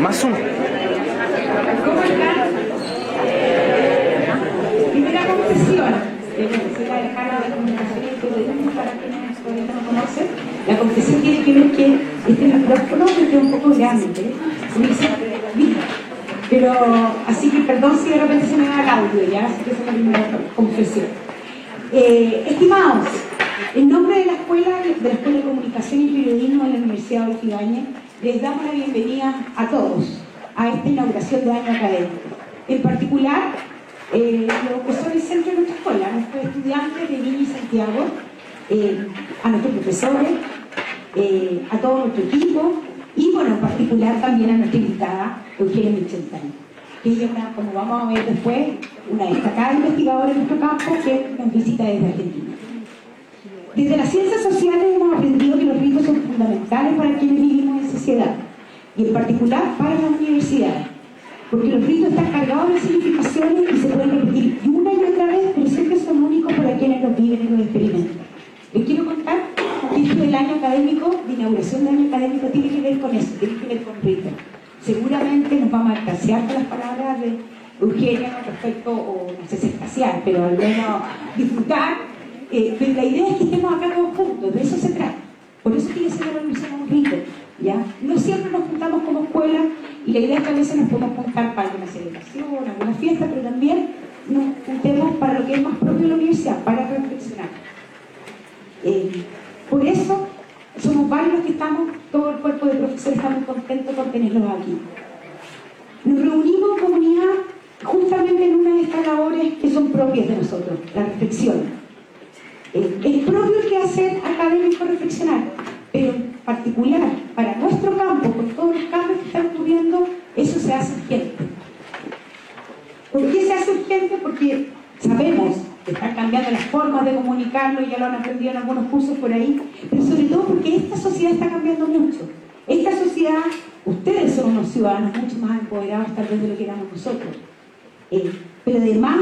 Más uno. ¿Cómo están? Primera confesión. Soy la decana de comunicación y periodismo para quienes todavía no conocen. La confesión tiene que ver que este micrófono es un poco grande, pero así que perdón si de repente se me va el audio, ya, así que esa es la primera confesión. Estimados, en nombre de la Escuela de Comunicación y Periodismo de la Universidad Adolfo Ibáñez, les damos la bienvenida a todos a esta inauguración de año académico. En particular, lo que son el centro de nuestra escuela, a nuestros estudiantes de Viña y Santiago, a nuestros profesores, a todo nuestro equipo y, bueno, en particular también a nuestra invitada, Eugenia Micheltani, que ella, como vamos a ver después, una destacada investigadora en nuestro campo que nos visita desde Argentina. Desde las ciencias sociales hemos aprendido que los ritos son fundamentales para quienes vivimos en sociedad y en particular para las universidades, porque los ritos están cargados de significaciones y se pueden repetir una y otra vez, pero siempre son únicos para quienes los viven y los experimentan. Les quiero contar que esto del año académico, de inauguración del año académico, tiene que ver con eso, tiene que ver con ritos. Seguramente nos vamos a escasear con las palabras de Eugenia respecto, o no sé si escasear, pero al menos disfrutar. Pero la idea es que estemos acá todos juntos, de eso se trata. Por eso quiere ser la revolución un rito, ¿ya? No siempre nos juntamos como escuela y la idea es que a veces nos podemos juntar para alguna celebración, alguna fiesta, pero también nos juntemos para lo que es más propio de la universidad, para reflexionar. Por eso somos varios los que estamos, todo el cuerpo de profesores estamos contentos con tenerlos aquí. Nos reunimos en comunidad justamente en una de estas labores que son propias de nosotros, la reflexión. Es propio el quehacer académico reflexionar, pero en particular para nuestro campo, con todos los cambios que están ocurriendo, eso se hace urgente. ¿Por qué se hace urgente? Porque sabemos que están cambiando las formas de comunicarlo, ya lo han aprendido en algunos cursos por ahí, pero sobre todo porque esta sociedad está cambiando mucho. Esta sociedad, ustedes son unos ciudadanos mucho más empoderados tal vez de lo que éramos nosotros, pero además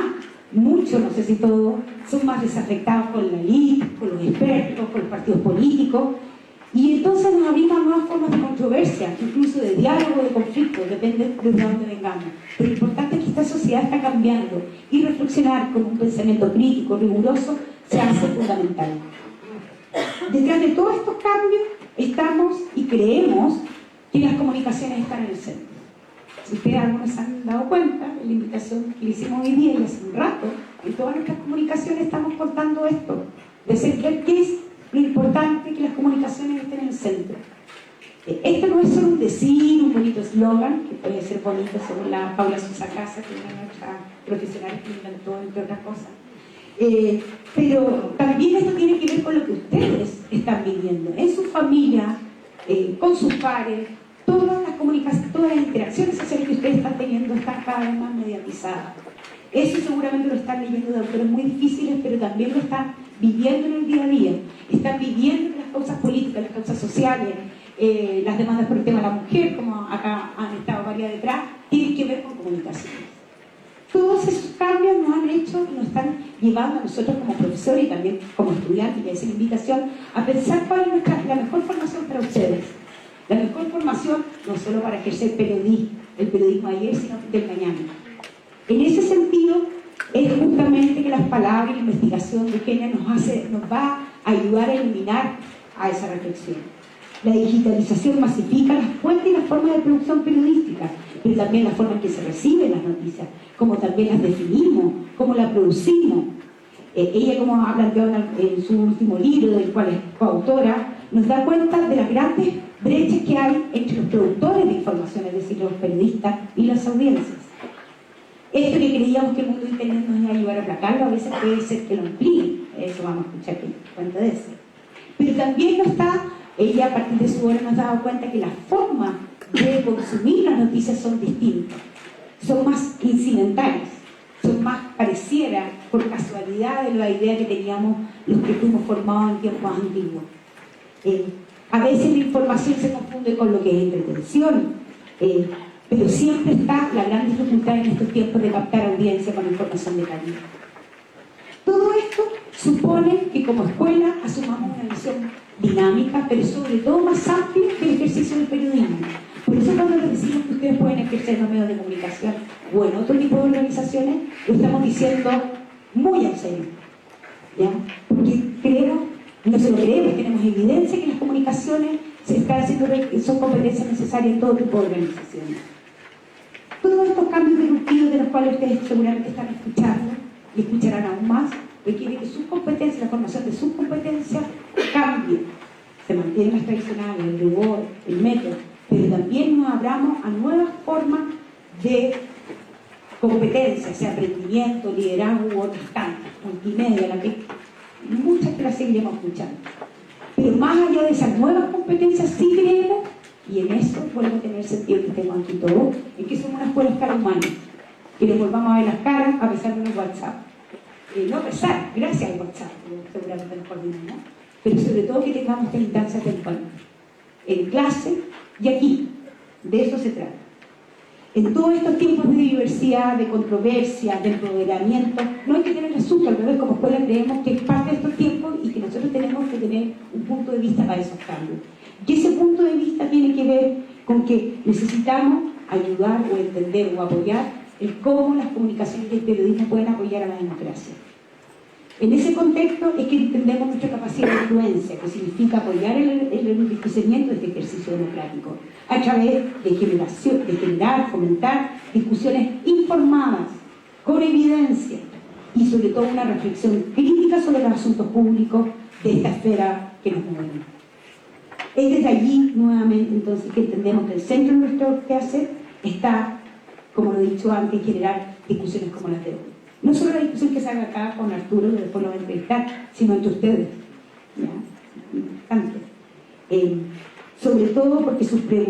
muchos, no sé si todos, son más desafectados con la élite, con los expertos, con los partidos políticos, y entonces nos abrimos a nuevas formas de controversia, incluso de diálogo, de conflicto, depende de dónde vengamos. Pero lo importante es que esta sociedad está cambiando y reflexionar con un pensamiento crítico, riguroso, se hace fundamental. Detrás de todos estos cambios estamos y creemos que las comunicaciones están en el centro. Si ustedes algunos se han dado cuenta, en la invitación que le hicimos hoy día y hace un rato, en todas nuestras comunicaciones estamos contando esto, de ser qué es lo importante que las comunicaciones estén en el centro. Esto no es solo un decir, un bonito eslogan, que puede ser bonito según la Paula Sosa Casa, que es una de nuestras profesionales que inventó, entre otras cosas. Pero también esto tiene que ver con lo que ustedes están viviendo, en su familia, con sus pares. Todas las comunicaciones, todas las interacciones sociales que ustedes están teniendo están cada vez más mediatizadas. Eso seguramente lo están leyendo de autores muy difíciles, pero también lo están viviendo en el día a día. Están viviendo las causas políticas, las causas sociales, las demandas por el tema de la mujer, como acá han estado varias detrás, tienen que ver con comunicaciones. Todos esos cambios nos han hecho y nos están llevando a nosotros como profesores y también como estudiantes, y esa invitación, a pensar cuál es la mejor formación para ustedes. La mejor formación, no solo para ejercer el periodismo de ayer, sino del mañana. En ese sentido, es justamente que las palabras y la investigación de Eugenia nos va a ayudar a iluminar a esa reflexión. La digitalización masifica las fuentes y las formas de producción periodística, pero también la forma en que se reciben las noticias, como también las definimos, cómo las producimos. Ella, como ha planteado en su último libro, del cual es coautora, nos da cuenta de las grandes brechas que hay entre los productores de información, es decir, los periodistas y las audiencias. Esto que creíamos que el mundo de Internet nos iba a ayudar a aplacarlo, a veces puede ser que lo amplíe. Eso vamos a escuchar cuenta de eso. Pero también ella a partir de su obra nos ha dado cuenta que las formas de consumir las noticias son distintas, son más incidentales, son más pareciera por casualidad de la idea que teníamos los que fuimos formados en tiempos antiguos. A veces la información se confunde con lo que es entretención, pero siempre está la gran dificultad en estos tiempos de captar audiencia con información de calidad. Todo esto supone que como escuela asumamos una visión dinámica, pero sobre todo más amplia que el ejercicio del periodismo, Por eso cuando les decimos que ustedes pueden ejercer en los medios de comunicación o en otro tipo de organizaciones, lo estamos diciendo muy en serio, ¿ya? Porque creemos, no se lo creemos, tenemos evidencia que las comunicaciones se están haciendo, son competencias necesarias en todo tipo de organizaciones. Todos estos cambios disruptivos de los cuales ustedes seguramente están escuchando y escucharán aún más, requiere que sus competencias, la formación de sus competencias cambie. Se mantienen las tradicionales, el rigor, el método, pero también nos abramos a nuevas formas de competencias, sea aprendimiento, liderazgo u otras tantas, multimedia, la que muchas que las seguiremos escuchando. Pero más allá de esas nuevas competencias, sí creemos, y en eso vuelvo a tener sentido que estemos aquí todos, en que somos una escuela escala humana, que nos volvamos a ver las caras a pesar de los WhatsApp. No pesar, gracias al WhatsApp, seguramente nos coordinamos, pero sobre todo que tengamos esta instancia temporal, en clase y aquí, de eso se trata. En todos estos tiempos de diversidad, de controversia, de empoderamiento, no hay que tener asusto, al revés, como escuela creemos que es parte de estos tiempos y que nosotros tenemos que tener un punto de vista para esos cambios. Y ese punto de vista tiene que ver con que necesitamos ayudar o entender o apoyar el cómo las comunicaciones y el periodismo pueden apoyar a la democracia. En ese contexto es que entendemos nuestra capacidad de influencia, que significa apoyar el enriquecimiento de este ejercicio democrático, a través de generar, fomentar discusiones informadas, con evidencia, y sobre todo una reflexión crítica sobre los asuntos públicos de esta esfera que nos mueve. Es desde allí, nuevamente, entonces, que entendemos que el centro de nuestro quehacer está, como lo he dicho antes, en generar discusiones como las de hoy. No solo la discusión que se haga acá con Arturo, que después lo va a entrevistar, sino entre ustedes. Tanto. Sobre todo porque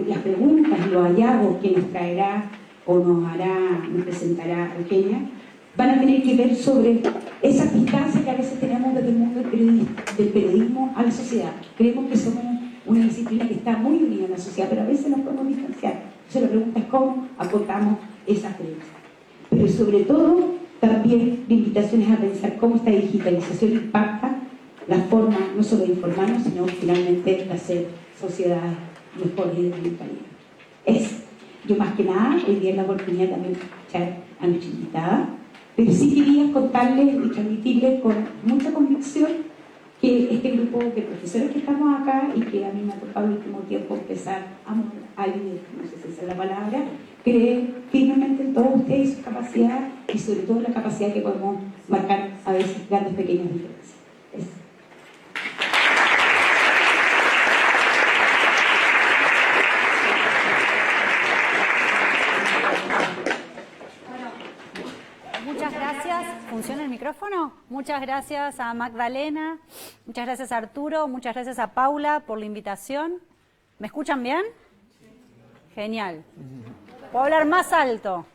las preguntas y los hallazgos que nos traerá o nos presentará Eugenia, van a tener que ver sobre esas distancias que a veces tenemos desde el mundo del periodismo a la sociedad. Creemos que somos una disciplina que está muy unida a la sociedad, pero a veces nos podemos distanciar. Entonces la pregunta es cómo acortamos esas brechas. Pero sobre todo, también la invitación es a pensar cómo esta digitalización impacta la forma no solo de informarnos, sino finalmente de hacer sociedades mejores y de mayor calidad. Yo más que nada, hoy día la oportunidad también de escuchar a nuestra invitada, pero sí quería contarles y transmitirles con mucha convicción que este grupo de profesores que estamos acá y que a mí me ha tocado el último tiempo empezar a vivir, no sé si esa es la palabra, cree firmemente en todos ustedes y sus capacidades y sobre todo la capacidad que podemos marcar a veces grandes pequeñas diferencias. Eso. Muchas gracias. ¿Funciona el micrófono? Muchas gracias a Magdalena, muchas gracias a Arturo, muchas gracias a Paula por la invitación. ¿Me escuchan bien? Genial. ¿Puedo hablar más alto?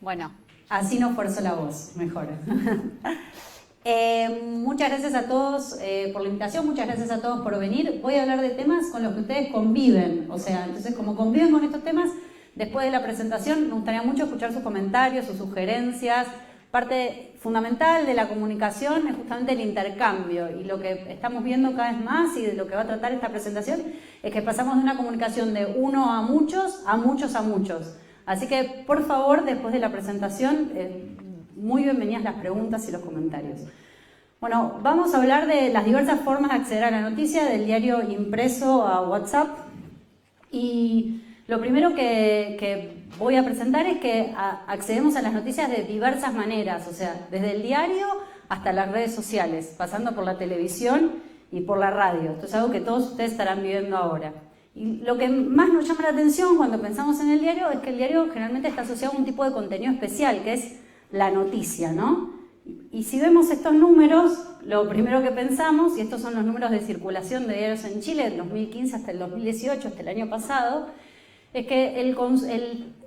Bueno, así no fuerzo la voz, mejor. Muchas gracias a todos por la invitación, muchas gracias a todos por venir. Voy a hablar de temas con los que ustedes conviven, o sea, entonces como conviven con estos temas, después de la presentación me gustaría mucho escuchar sus comentarios, sus sugerencias. Parte fundamental de la comunicación es justamente el intercambio y lo que estamos viendo cada vez más y de lo que va a tratar esta presentación es que pasamos de una comunicación de uno a muchos a muchos a muchos. Así que, por favor, después de la presentación, muy bienvenidas las preguntas y los comentarios. Bueno, vamos a hablar de las diversas formas de acceder a la noticia, del diario impreso a WhatsApp. Y lo primero que voy a presentar es que accedemos a las noticias de diversas maneras, o sea, desde el diario hasta las redes sociales, pasando por la televisión y por la radio. Esto es algo que todos ustedes estarán viendo ahora. Y lo que más nos llama la atención cuando pensamos en el diario es que el diario generalmente está asociado a un tipo de contenido especial, que es la noticia, ¿no? Y si vemos estos números, lo primero que pensamos, y estos son los números de circulación de diarios en Chile, del 2015 hasta el 2018, hasta el año pasado, es que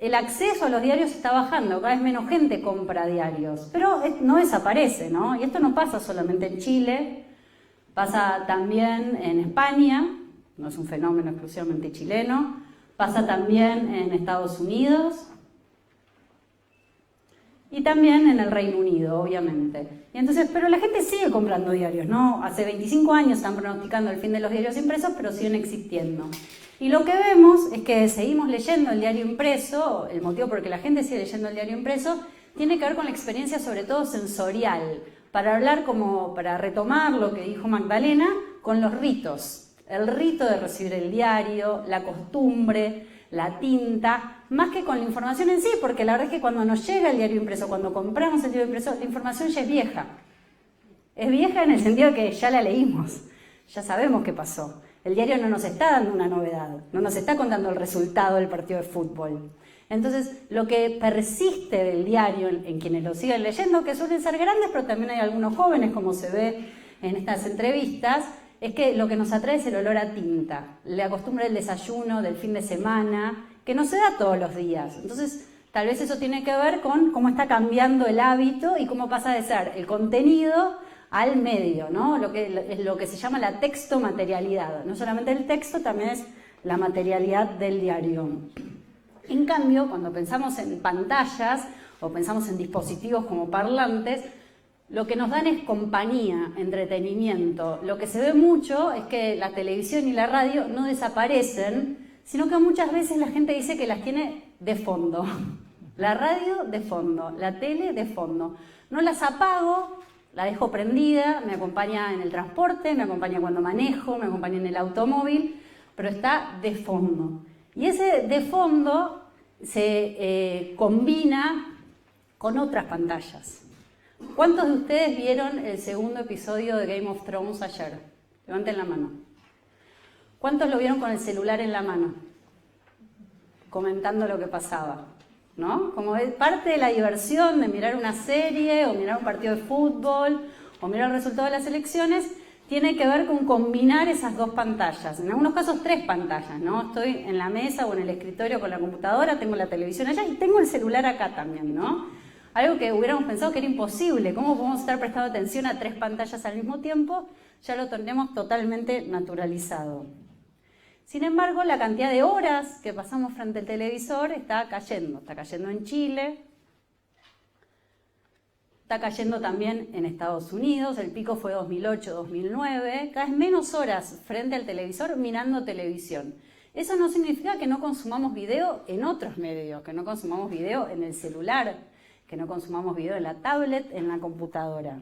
el acceso a los diarios está bajando, cada vez menos gente compra diarios, pero no desaparece, ¿no? Y esto no pasa solamente en Chile, pasa también en España, no es un fenómeno exclusivamente chileno, pasa también en Estados Unidos, Y también en el Reino Unido, obviamente. Y entonces, pero la gente sigue comprando diarios, ¿no? Hace 25 años están pronosticando el fin de los diarios impresos, pero siguen existiendo. Y lo que vemos es que seguimos leyendo el diario impreso. El motivo por el que la gente sigue leyendo el diario impreso tiene que ver con la experiencia, sobre todo sensorial. Para hablar para retomar lo que dijo Magdalena, con los ritos. El rito de recibir el diario, la costumbre, la tinta, más que con la información en sí, porque la verdad es que cuando nos llega el diario impreso, cuando compramos el diario impreso, la información ya es vieja. Es vieja en el sentido de que ya la leímos, ya sabemos qué pasó. El diario no nos está dando una novedad, no nos está contando el resultado del partido de fútbol. Entonces, lo que persiste del diario en quienes lo siguen leyendo, que suelen ser grandes, pero también hay algunos jóvenes, como se ve en estas entrevistas, es que lo que nos atrae es el olor a tinta, la costumbre del desayuno, del fin de semana, que no se da todos los días. Entonces, tal vez eso tiene que ver con cómo está cambiando el hábito y cómo pasa de ser el contenido al medio, ¿no? Lo que se llama la textomaterialidad. No solamente el texto, también es la materialidad del diario. En cambio, cuando pensamos en pantallas o pensamos en dispositivos como parlantes, lo que nos dan es compañía, entretenimiento. Lo que se ve mucho es que la televisión y la radio no desaparecen, sino que muchas veces la gente dice que las tiene de fondo. La radio de fondo, la tele de fondo. No las apago, la dejo prendida, me acompaña en el transporte, me acompaña cuando manejo, me acompaña en el automóvil, pero está de fondo. Y ese de fondo se combina con otras pantallas. ¿Cuántos de ustedes vieron el segundo episodio de Game of Thrones ayer? Levanten la mano. ¿Cuántos lo vieron con el celular en la mano? Comentando lo que pasaba, ¿no? Como es parte de la diversión de mirar una serie o mirar un partido de fútbol o mirar el resultado de las elecciones, tiene que ver con combinar esas dos pantallas. En algunos casos 3 pantallas, ¿no? Estoy en la mesa o en el escritorio con la computadora, tengo la televisión allá y tengo el celular acá también, ¿no? Algo que hubiéramos pensado que era imposible. ¿Cómo podemos estar prestando atención a 3 pantallas al mismo tiempo? Ya lo tenemos totalmente naturalizado. Sin embargo, la cantidad de horas que pasamos frente al televisor está cayendo. Está cayendo en Chile, está cayendo también en Estados Unidos. El pico fue 2008-2009. Cada vez menos horas frente al televisor mirando televisión. Eso no significa que no consumamos video en otros medios, que no consumamos video en el celular, que no consumamos video en la tablet, en la computadora.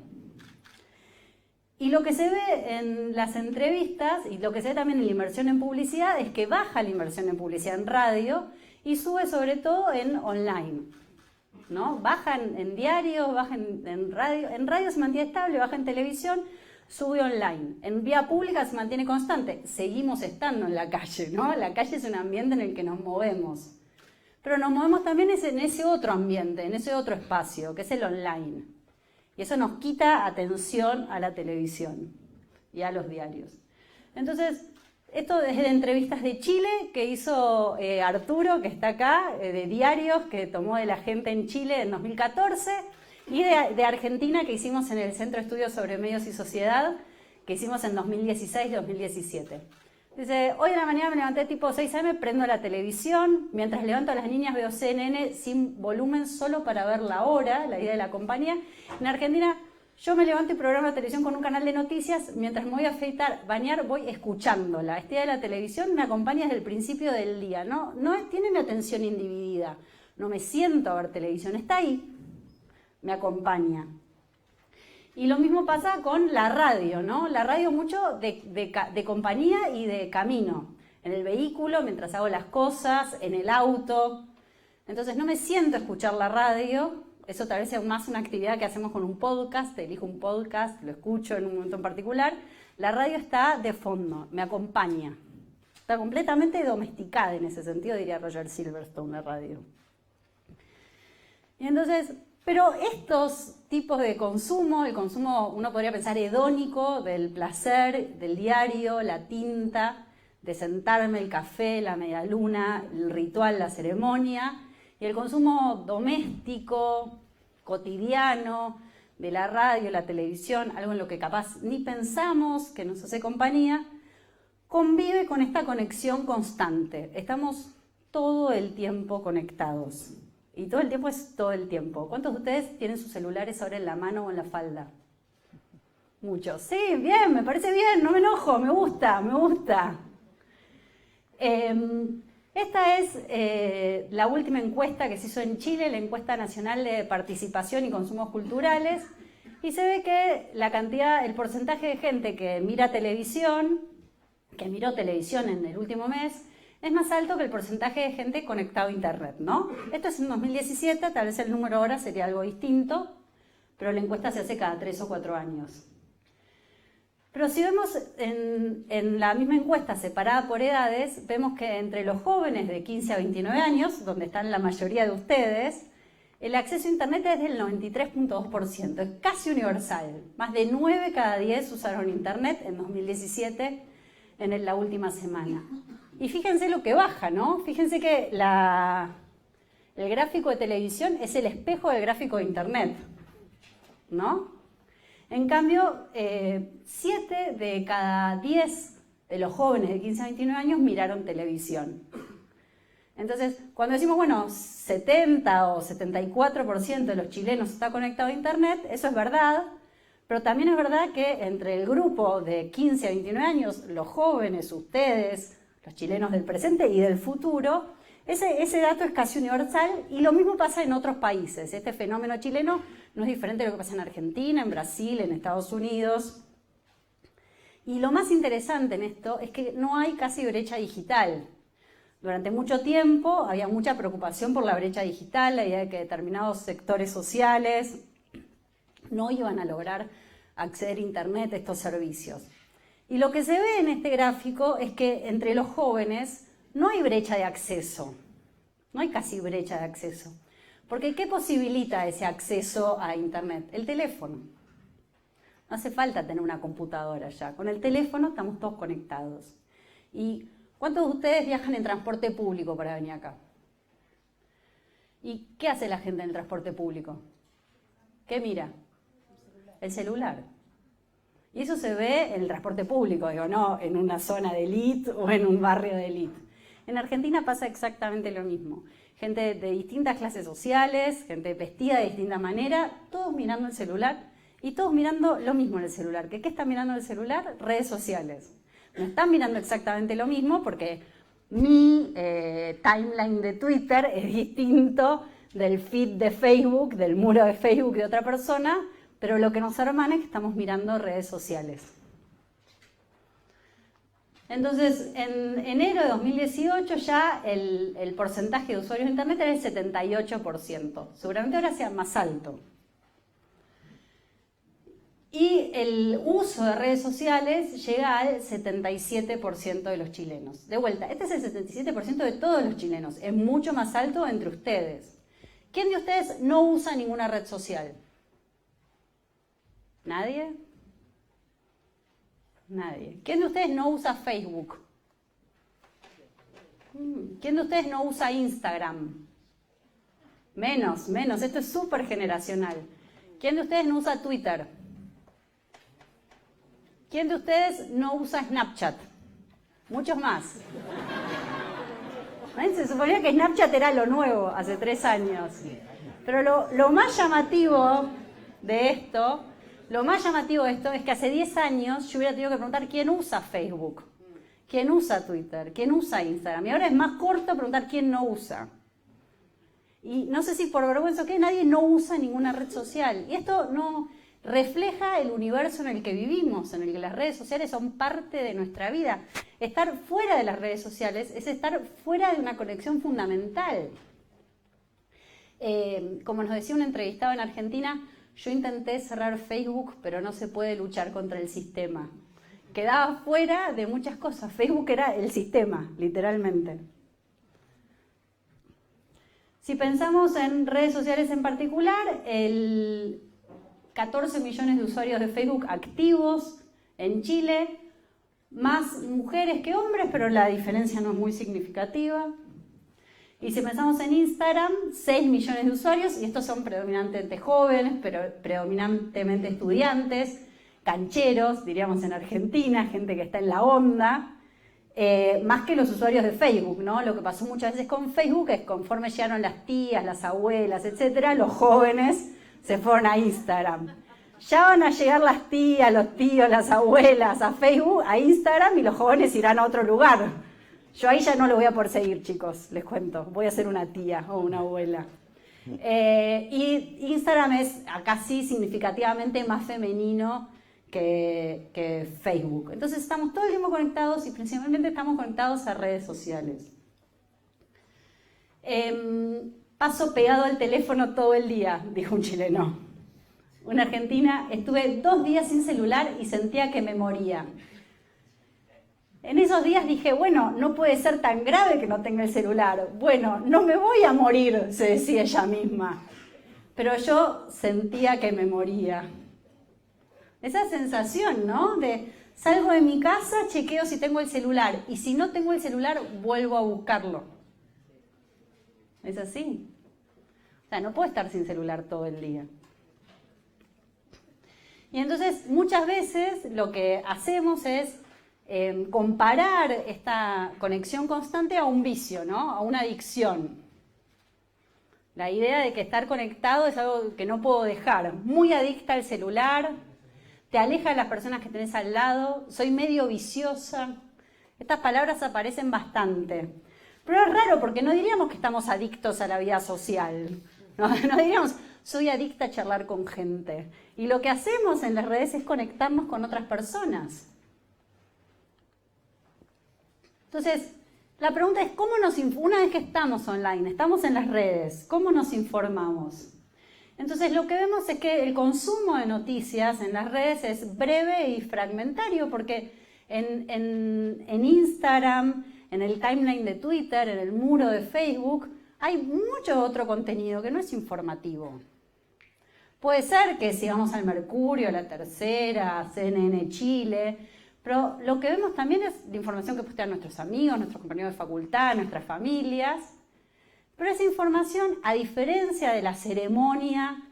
Y lo que se ve en las entrevistas, y lo que se ve también en la inversión en publicidad, es que baja la inversión en publicidad en radio y sube sobre todo en online, ¿no? Baja en diarios, baja en radio. En radio se mantiene estable, baja en televisión, sube online. En vía pública se mantiene constante. Seguimos estando en la calle, ¿no? La calle es un ambiente en el que nos movemos. Pero nos movemos también en ese otro ambiente, en ese otro espacio, que es el online. Y eso nos quita atención a la televisión y a los diarios. Entonces, esto es de entrevistas de Chile que hizo Arturo, que está acá, de diarios que tomó de la gente en Chile en 2014, y de Argentina que hicimos en el Centro de Estudios sobre Medios y Sociedad, que hicimos en 2016-2017. Dice, hoy en la mañana me levanté tipo 6 AM, prendo la televisión, mientras levanto a las niñas veo CNN sin volumen solo para ver la hora, la idea de la compañía. En Argentina yo me levanto y programo la televisión con un canal de noticias, mientras me voy a afeitar, bañar, voy escuchándola. Esta idea de la televisión me acompaña desde el principio del día, no tiene mi atención individida, no me siento a ver televisión, está ahí, me acompaña. Y lo mismo pasa con la radio, ¿no? La radio mucho de compañía y de camino. En el vehículo, mientras hago las cosas, en el auto. Entonces no me siento a escuchar la radio. Eso tal vez sea más una actividad que hacemos con un podcast. Elijo un podcast, lo escucho en un momento en particular. La radio está de fondo, me acompaña. Está completamente domesticada en ese sentido, diría Roger Silverstone, la radio. Y entonces... Pero estos tipos de consumo, el consumo, uno podría pensar hedónico, del placer, del diario, la tinta, de sentarme, el café, la medialuna, el ritual, la ceremonia, y el consumo doméstico, cotidiano, de la radio, la televisión, algo en lo que capaz ni pensamos, que nos hace compañía, convive con esta conexión constante. Estamos todo el tiempo conectados. Y todo el tiempo es todo el tiempo. ¿Cuántos de ustedes tienen sus celulares ahora en la mano o en la falda? Muchos. Sí, bien, me parece bien, no me enojo, me gusta, me gusta. Esta es la última encuesta que se hizo en Chile, la encuesta nacional de participación y consumos culturales, y se ve que el porcentaje de gente que mira televisión, que miró televisión en el último mes, es más alto que el porcentaje de gente conectado a internet, ¿no? Esto es en 2017, tal vez el número ahora sería algo distinto, pero la encuesta se hace cada 3 o 4 años. Pero si vemos en la misma encuesta separada por edades, vemos que entre los jóvenes de 15 a 29 años, donde están la mayoría de ustedes, el acceso a internet es del 93.2%, es casi universal. Más de 9 cada 10 usaron internet en 2017, en la última semana. Y fíjense lo que baja, ¿no? Fíjense que el gráfico de televisión es el espejo del gráfico de internet, ¿no? En cambio, 7 de cada 10 de los jóvenes de 15 a 29 años miraron televisión. Entonces, cuando decimos, bueno, 70 o 74% de los chilenos está conectado a internet, eso es verdad, pero también es verdad que entre el grupo de 15 a 29 años, los jóvenes, ustedes, los chilenos del presente y del futuro, ese dato es casi universal y lo mismo pasa en otros países. Este fenómeno chileno no es diferente de lo que pasa en Argentina, en Brasil, en Estados Unidos. Y lo más interesante en esto es que no hay casi brecha digital. Durante mucho tiempo había mucha preocupación por la brecha digital, la idea de que determinados sectores sociales no iban a lograr acceder a internet, a estos servicios. Y lo que se ve en este gráfico es que entre los jóvenes no hay brecha de acceso, no hay casi brecha de acceso. Porque ¿qué posibilita ese acceso a internet? El teléfono. No hace falta tener una computadora ya. Con el teléfono estamos todos conectados. ¿Y cuántos de ustedes viajan en transporte público para venir acá? ¿Y qué hace la gente en el transporte público? ¿Qué mira? El celular. Y eso se ve en el transporte público, digo, no en una zona de élite o en un barrio de élite. En Argentina pasa exactamente lo mismo. Gente de distintas clases sociales, gente vestida de distinta manera, todos mirando el celular y todos mirando lo mismo en el celular. ¿Qué están mirando en el celular? Redes sociales. No están mirando exactamente lo mismo porque mi timeline de Twitter es distinto del feed de Facebook, del muro de Facebook de otra persona, pero lo que nos hermana es que estamos mirando redes sociales. Entonces, en enero de 2018 ya el porcentaje de usuarios de internet era el 78%. Seguramente ahora sea más alto. Y el uso de redes sociales llega al 77% de los chilenos. De vuelta, este es el 77% de todos los chilenos. Es mucho más alto entre ustedes. ¿Quién de ustedes no usa ninguna red social? ¿Nadie? Nadie. ¿Quién de ustedes no usa Facebook? ¿Quién de ustedes no usa Instagram? Menos. Esto es súper generacional. ¿Quién de ustedes no usa Twitter? ¿Quién de ustedes no usa Snapchat? Muchos más. Se suponía que Snapchat era lo nuevo hace 3 años. Pero lo más llamativo de esto es que hace 10 años yo hubiera tenido que preguntar quién usa Facebook, quién usa Twitter, quién usa Instagram. Y ahora es más corto preguntar quién no usa. Y no sé si por vergüenza o qué, nadie no usa ninguna red social. Y esto no refleja el universo en el que vivimos, en el que las redes sociales son parte de nuestra vida. Estar fuera de las redes sociales es estar fuera de una conexión fundamental. Como nos decía un entrevistado en Argentina, yo intenté cerrar Facebook, pero no se puede luchar contra el sistema. Quedaba fuera de muchas cosas. Facebook era el sistema, literalmente. Si pensamos en redes sociales en particular, 14 millones de usuarios de Facebook activos en Chile, más mujeres que hombres, pero la diferencia no es muy significativa. Y si pensamos en Instagram, 6 millones de usuarios, y estos son predominantemente jóvenes, pero predominantemente estudiantes, cancheros, diríamos en Argentina, gente que está en la onda. más que los usuarios de Facebook, ¿no? Lo que pasó muchas veces con Facebook es conforme llegaron las tías, las abuelas, etcétera, los jóvenes se fueron a Instagram. Ya van a llegar las tías, los tíos, las abuelas a Facebook, a Instagram, y los jóvenes irán a otro lugar. Yo ahí ya no lo voy a poder seguir, chicos, les cuento. Voy a ser una tía o una abuela. Y Instagram es acá sí significativamente más femenino que Facebook. Entonces estamos todo el tiempo conectados y principalmente estamos conectados a redes sociales. Paso pegado al teléfono todo el día, dijo un chileno. Una argentina, estuve 2 días sin celular y sentía que me moría. En esos días dije, bueno, no puede ser tan grave que no tenga el celular. Bueno, no me voy a morir, se decía ella misma. Pero yo sentía que me moría. Esa sensación, ¿no? De salgo de mi casa, chequeo si tengo el celular. Y si no tengo el celular, vuelvo a buscarlo. ¿Es así? O sea, no puedo estar sin celular todo el día. Y entonces, muchas veces lo que hacemos es comparar esta conexión constante a un vicio, ¿no? A una adicción. La idea de que estar conectado es algo que no puedo dejar. Muy adicta al celular, te aleja de las personas que tenés al lado, soy medio viciosa. Estas palabras aparecen bastante. Pero es raro porque no diríamos que estamos adictos a la vida social. No diríamos, soy adicta a charlar con gente. Y lo que hacemos en las redes es conectarnos con otras personas. Entonces, la pregunta es, una vez que estamos online, estamos en las redes, ¿cómo nos informamos? Entonces, lo que vemos es que el consumo de noticias en las redes es breve y fragmentario, porque en Instagram, en el timeline de Twitter, en el muro de Facebook, hay mucho otro contenido que no es informativo. Puede ser que si vamos al Mercurio, a La Tercera, a CNN Chile, pero lo que vemos también es la información que postean nuestros amigos, nuestros compañeros de facultad, nuestras familias. Pero esa información, a diferencia de la ceremonia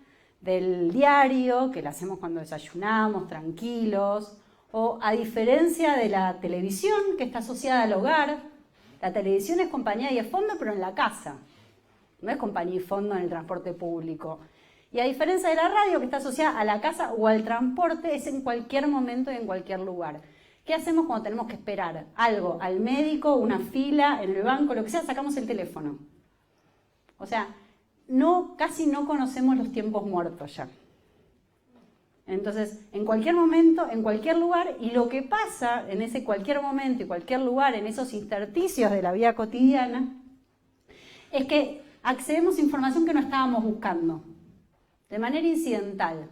del diario, que la hacemos cuando desayunamos, tranquilos, o a diferencia de la televisión, que está asociada al hogar, la televisión es compañía y es fondo, pero en la casa. No es compañía y fondo en el transporte público. Y a diferencia de la radio, que está asociada a la casa o al transporte, es en cualquier momento y en cualquier lugar. ¿Qué hacemos cuando tenemos que esperar algo? Al médico, una fila, en el banco, lo que sea, sacamos el teléfono. O sea, casi no conocemos los tiempos muertos ya. Entonces, en cualquier momento, en cualquier lugar, y lo que pasa en ese cualquier momento y cualquier lugar, en esos intersticios de la vida cotidiana, es que accedemos a información que no estábamos buscando, de manera incidental.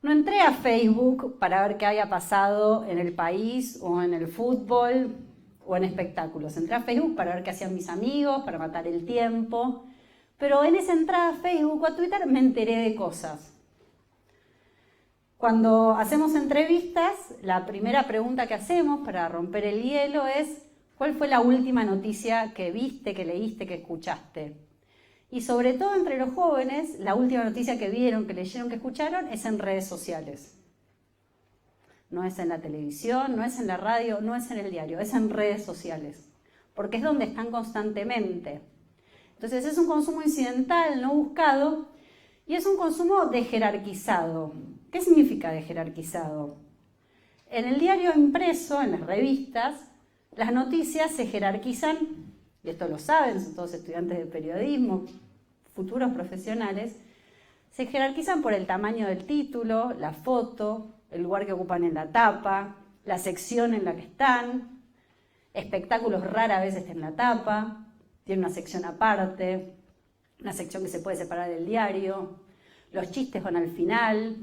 No entré a Facebook para ver qué había pasado en el país o en el fútbol o en espectáculos. Entré a Facebook para ver qué hacían mis amigos, para matar el tiempo. Pero en esa entrada a Facebook o a Twitter me enteré de cosas. Cuando hacemos entrevistas, la primera pregunta que hacemos para romper el hielo es ¿cuál fue la última noticia que viste, que leíste, que escuchaste? Y sobre todo entre los jóvenes, la última noticia que vieron, que leyeron, que escucharon es en redes sociales. No es en la televisión, no es en la radio, no es en el diario, es en redes sociales. Porque es donde están constantemente. Entonces es un consumo incidental, no buscado, y es un consumo dejerarquizado. ¿Qué significa dejerarquizado? En el diario impreso, en las revistas, las noticias se jerarquizan, y esto lo saben, son todos estudiantes de periodismo, futuros profesionales, se jerarquizan por el tamaño del título, la foto, el lugar que ocupan en la tapa, la sección en la que están. Espectáculos rara vez está en la tapa, tiene una sección aparte, una sección que se puede separar del diario, los chistes van al final.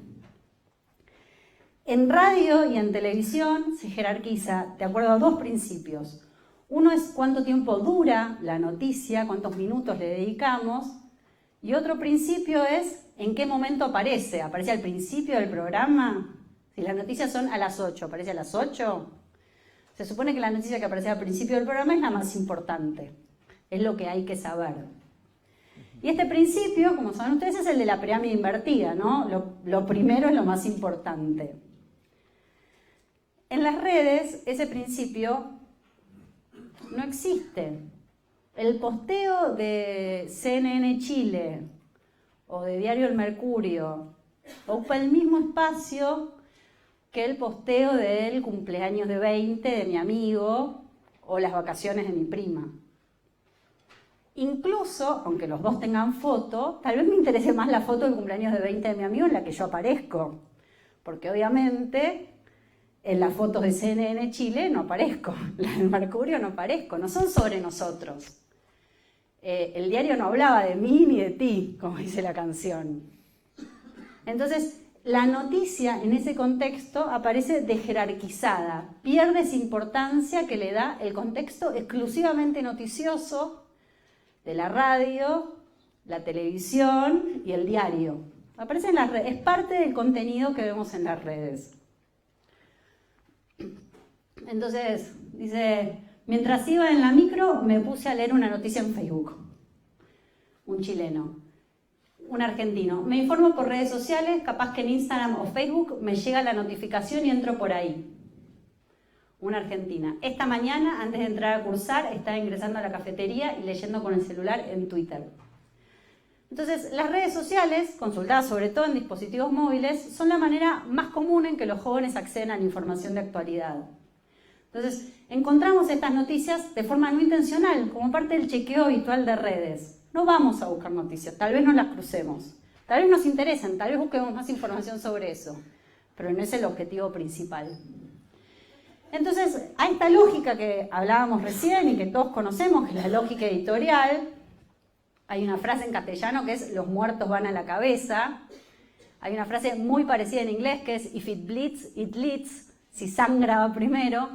En radio y en televisión se jerarquiza de acuerdo a 2 principios. Uno es cuánto tiempo dura la noticia, cuántos minutos le dedicamos. Y otro principio es en qué momento aparece. ¿Aparece al principio del programa? Si las noticias son a las 8, ¿aparece a las 8? Se supone que la noticia que aparece al principio del programa es la más importante. Es lo que hay que saber. Y este principio, como saben ustedes, es el de la pirámide invertida, ¿no? Lo primero es lo más importante. En las redes, ese principio no existe. El posteo de CNN Chile o de Diario El Mercurio ocupa el mismo espacio que el posteo del cumpleaños de 20 de mi amigo o las vacaciones de mi prima. Incluso, aunque los dos tengan foto, tal vez me interese más la foto del cumpleaños de 20 de mi amigo en la que yo aparezco, porque obviamente en las fotos de CNN Chile no aparezco, las del Mercurio no aparezco, no son sobre nosotros. El diario no hablaba de mí ni de ti, como dice la canción. Entonces, la noticia en ese contexto aparece desjerarquizada, pierde esa importancia que le da el contexto exclusivamente noticioso de la radio, la televisión y el diario. Aparece en las redes, es parte del contenido que vemos en las redes. Entonces, dice, mientras iba en la micro me puse a leer una noticia en Facebook. Un chileno. Un argentino. Me informo por redes sociales, capaz que en Instagram o Facebook me llega la notificación y entro por ahí. Una argentina. Esta mañana, antes de entrar a cursar, estaba ingresando a la cafetería y leyendo con el celular en Twitter. Entonces, las redes sociales, consultadas sobre todo en dispositivos móviles, son la manera más común en que los jóvenes acceden a la información de actualidad. Entonces, encontramos estas noticias de forma no intencional, como parte del chequeo habitual de redes. No vamos a buscar noticias, tal vez no las crucemos, tal vez nos interesen, tal vez busquemos más información sobre eso, pero no es el objetivo principal. Entonces, a esta lógica que hablábamos recién y que todos conocemos, que es la lógica editorial, hay una frase en castellano que es "los muertos van a la cabeza", hay una frase muy parecida en inglés que es "if it bleeds, it leads", si sangra va primero.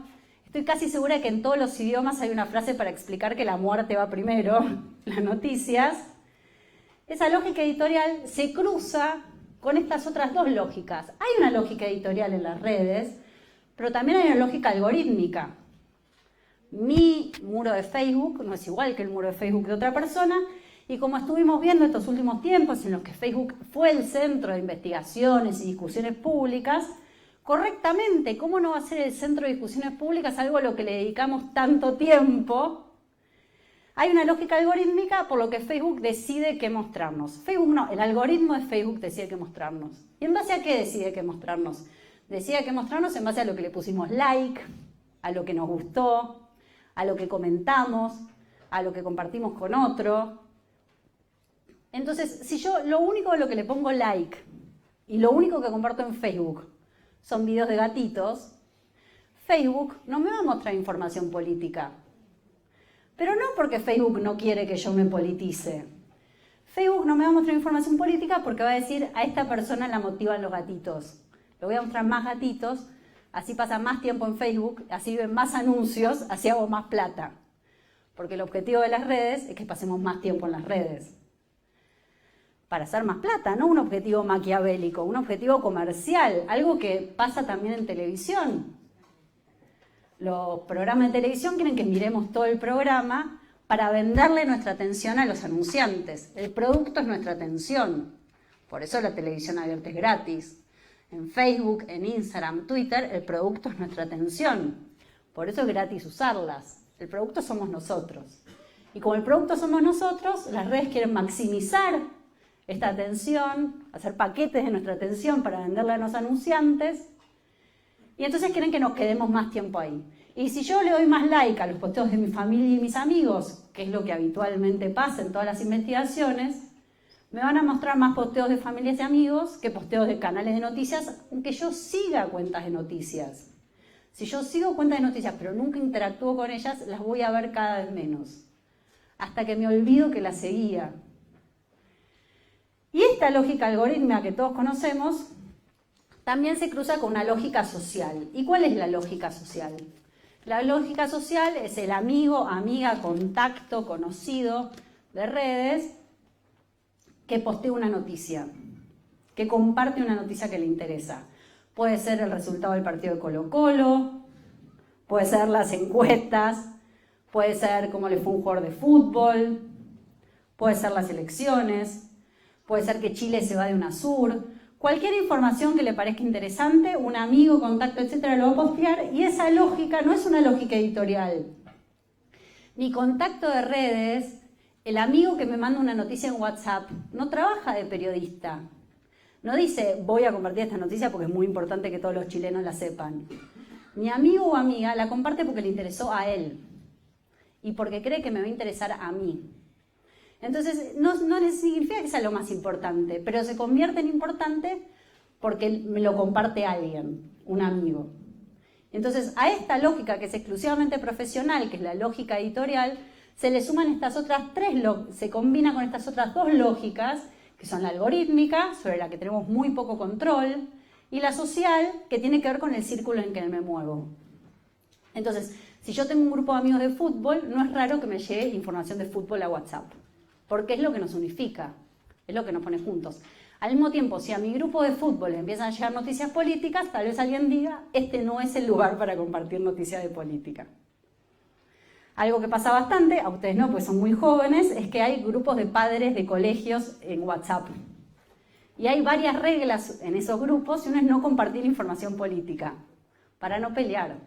Estoy casi segura que en todos los idiomas hay una frase para explicar que la muerte va primero, las noticias. Esa lógica editorial se cruza con estas otras dos lógicas. Hay una lógica editorial en las redes, pero también hay una lógica algorítmica. Mi muro de Facebook no es igual que el muro de Facebook de otra persona, y como estuvimos viendo estos últimos tiempos en los que Facebook fue el centro de investigaciones y discusiones públicas, correctamente, ¿cómo no va a ser el centro de discusiones públicas algo a lo que le dedicamos tanto tiempo? Hay una lógica algorítmica por lo que Facebook decide qué mostrarnos. Facebook no, el algoritmo de Facebook decide qué mostrarnos. ¿Y en base a qué decide qué mostrarnos? Decide qué mostrarnos en base a lo que le pusimos like, a lo que nos gustó, a lo que comentamos, a lo que compartimos con otro. Entonces, si yo lo único a lo que le pongo like y lo único que comparto en Facebook son videos de gatitos, Facebook no me va a mostrar información política. Pero no porque Facebook no quiere que yo me politice. Facebook no me va a mostrar información política porque va a decir, a esta persona la motivan los gatitos. Le voy a mostrar más gatitos, así pasa más tiempo en Facebook, así ven más anuncios, así hago más plata. Porque el objetivo de las redes es que pasemos más tiempo en las redes. Para hacer más plata, no un objetivo maquiavélico, un objetivo comercial, algo que pasa también en televisión. Los programas de televisión quieren que miremos todo el programa para venderle nuestra atención a los anunciantes. El producto es nuestra atención, por eso la televisión abierta es gratis. En Facebook, en Instagram, Twitter, el producto es nuestra atención, por eso es gratis usarlas. El producto somos nosotros. Y como el producto somos nosotros, las redes quieren maximizar esta atención, hacer paquetes de nuestra atención para venderle a los anunciantes, y entonces quieren que nos quedemos más tiempo ahí. Y si yo le doy más like a los posteos de mi familia y mis amigos, que es lo que habitualmente pasa en todas las investigaciones, me van a mostrar más posteos de familias y amigos que posteos de canales de noticias, aunque yo siga cuentas de noticias. Si yo sigo cuentas de noticias pero nunca interactúo con ellas, las voy a ver cada vez menos, hasta que me olvido que las seguía. Y esta lógica algorítmica que todos conocemos también se cruza con una lógica social. ¿Y cuál es la lógica social? La lógica social es el amigo, amiga, contacto, conocido de redes que postea una noticia, que comparte una noticia que le interesa. Puede ser el resultado del partido de Colo-Colo, puede ser las encuestas, puede ser cómo le fue un jugador de fútbol, puede ser las elecciones, puede ser que Chile se va de UNASUR. Cualquier información que le parezca interesante, un amigo, contacto, etcétera, lo va a postear, y esa lógica no es una lógica editorial. Mi contacto de redes, el amigo que me manda una noticia en WhatsApp, no trabaja de periodista. No dice, voy a compartir esta noticia porque es muy importante que todos los chilenos la sepan. Mi amigo o amiga la comparte porque le interesó a él y porque cree que me va a interesar a mí. Entonces, no significa que sea lo más importante, pero se convierte en importante porque me lo comparte alguien, un amigo. Entonces, a esta lógica que es exclusivamente profesional, que es la lógica editorial, se le suman estas otras se combina con estas otras dos lógicas, que son la algorítmica, sobre la que tenemos muy poco control, y la social, que tiene que ver con el círculo en que me muevo. Entonces, si yo tengo un grupo de amigos de fútbol, no es raro que me llegue información de fútbol a WhatsApp, porque es lo que nos unifica, es lo que nos pone juntos. Al mismo tiempo, si a mi grupo de fútbol empiezan a llegar noticias políticas, tal vez alguien diga, este no es el lugar para compartir noticias de política. Algo que pasa bastante, a ustedes no, porque son muy jóvenes, es que hay grupos de padres de colegios en WhatsApp. Y hay varias reglas en esos grupos, y una es no compartir información política, para no pelear.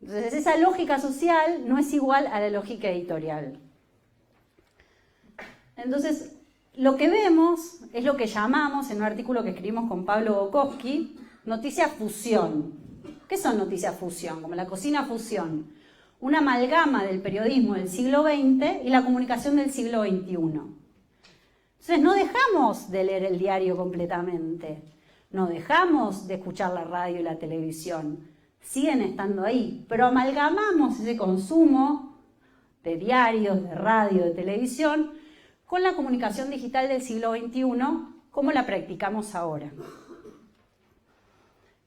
Entonces, esa lógica social no es igual a la lógica editorial. Entonces, lo que vemos es lo que llamamos, en un artículo que escribimos con Pablo Bukowski, noticias fusión. ¿Qué son noticias fusión? Como la cocina fusión. Una amalgama del periodismo del siglo XX y la comunicación del siglo XXI. Entonces, no dejamos de leer el diario completamente. No dejamos de escuchar la radio y la televisión. Siguen estando ahí, pero amalgamamos ese consumo de diarios, de radio, de televisión, con la comunicación digital del siglo XXI, como la practicamos ahora.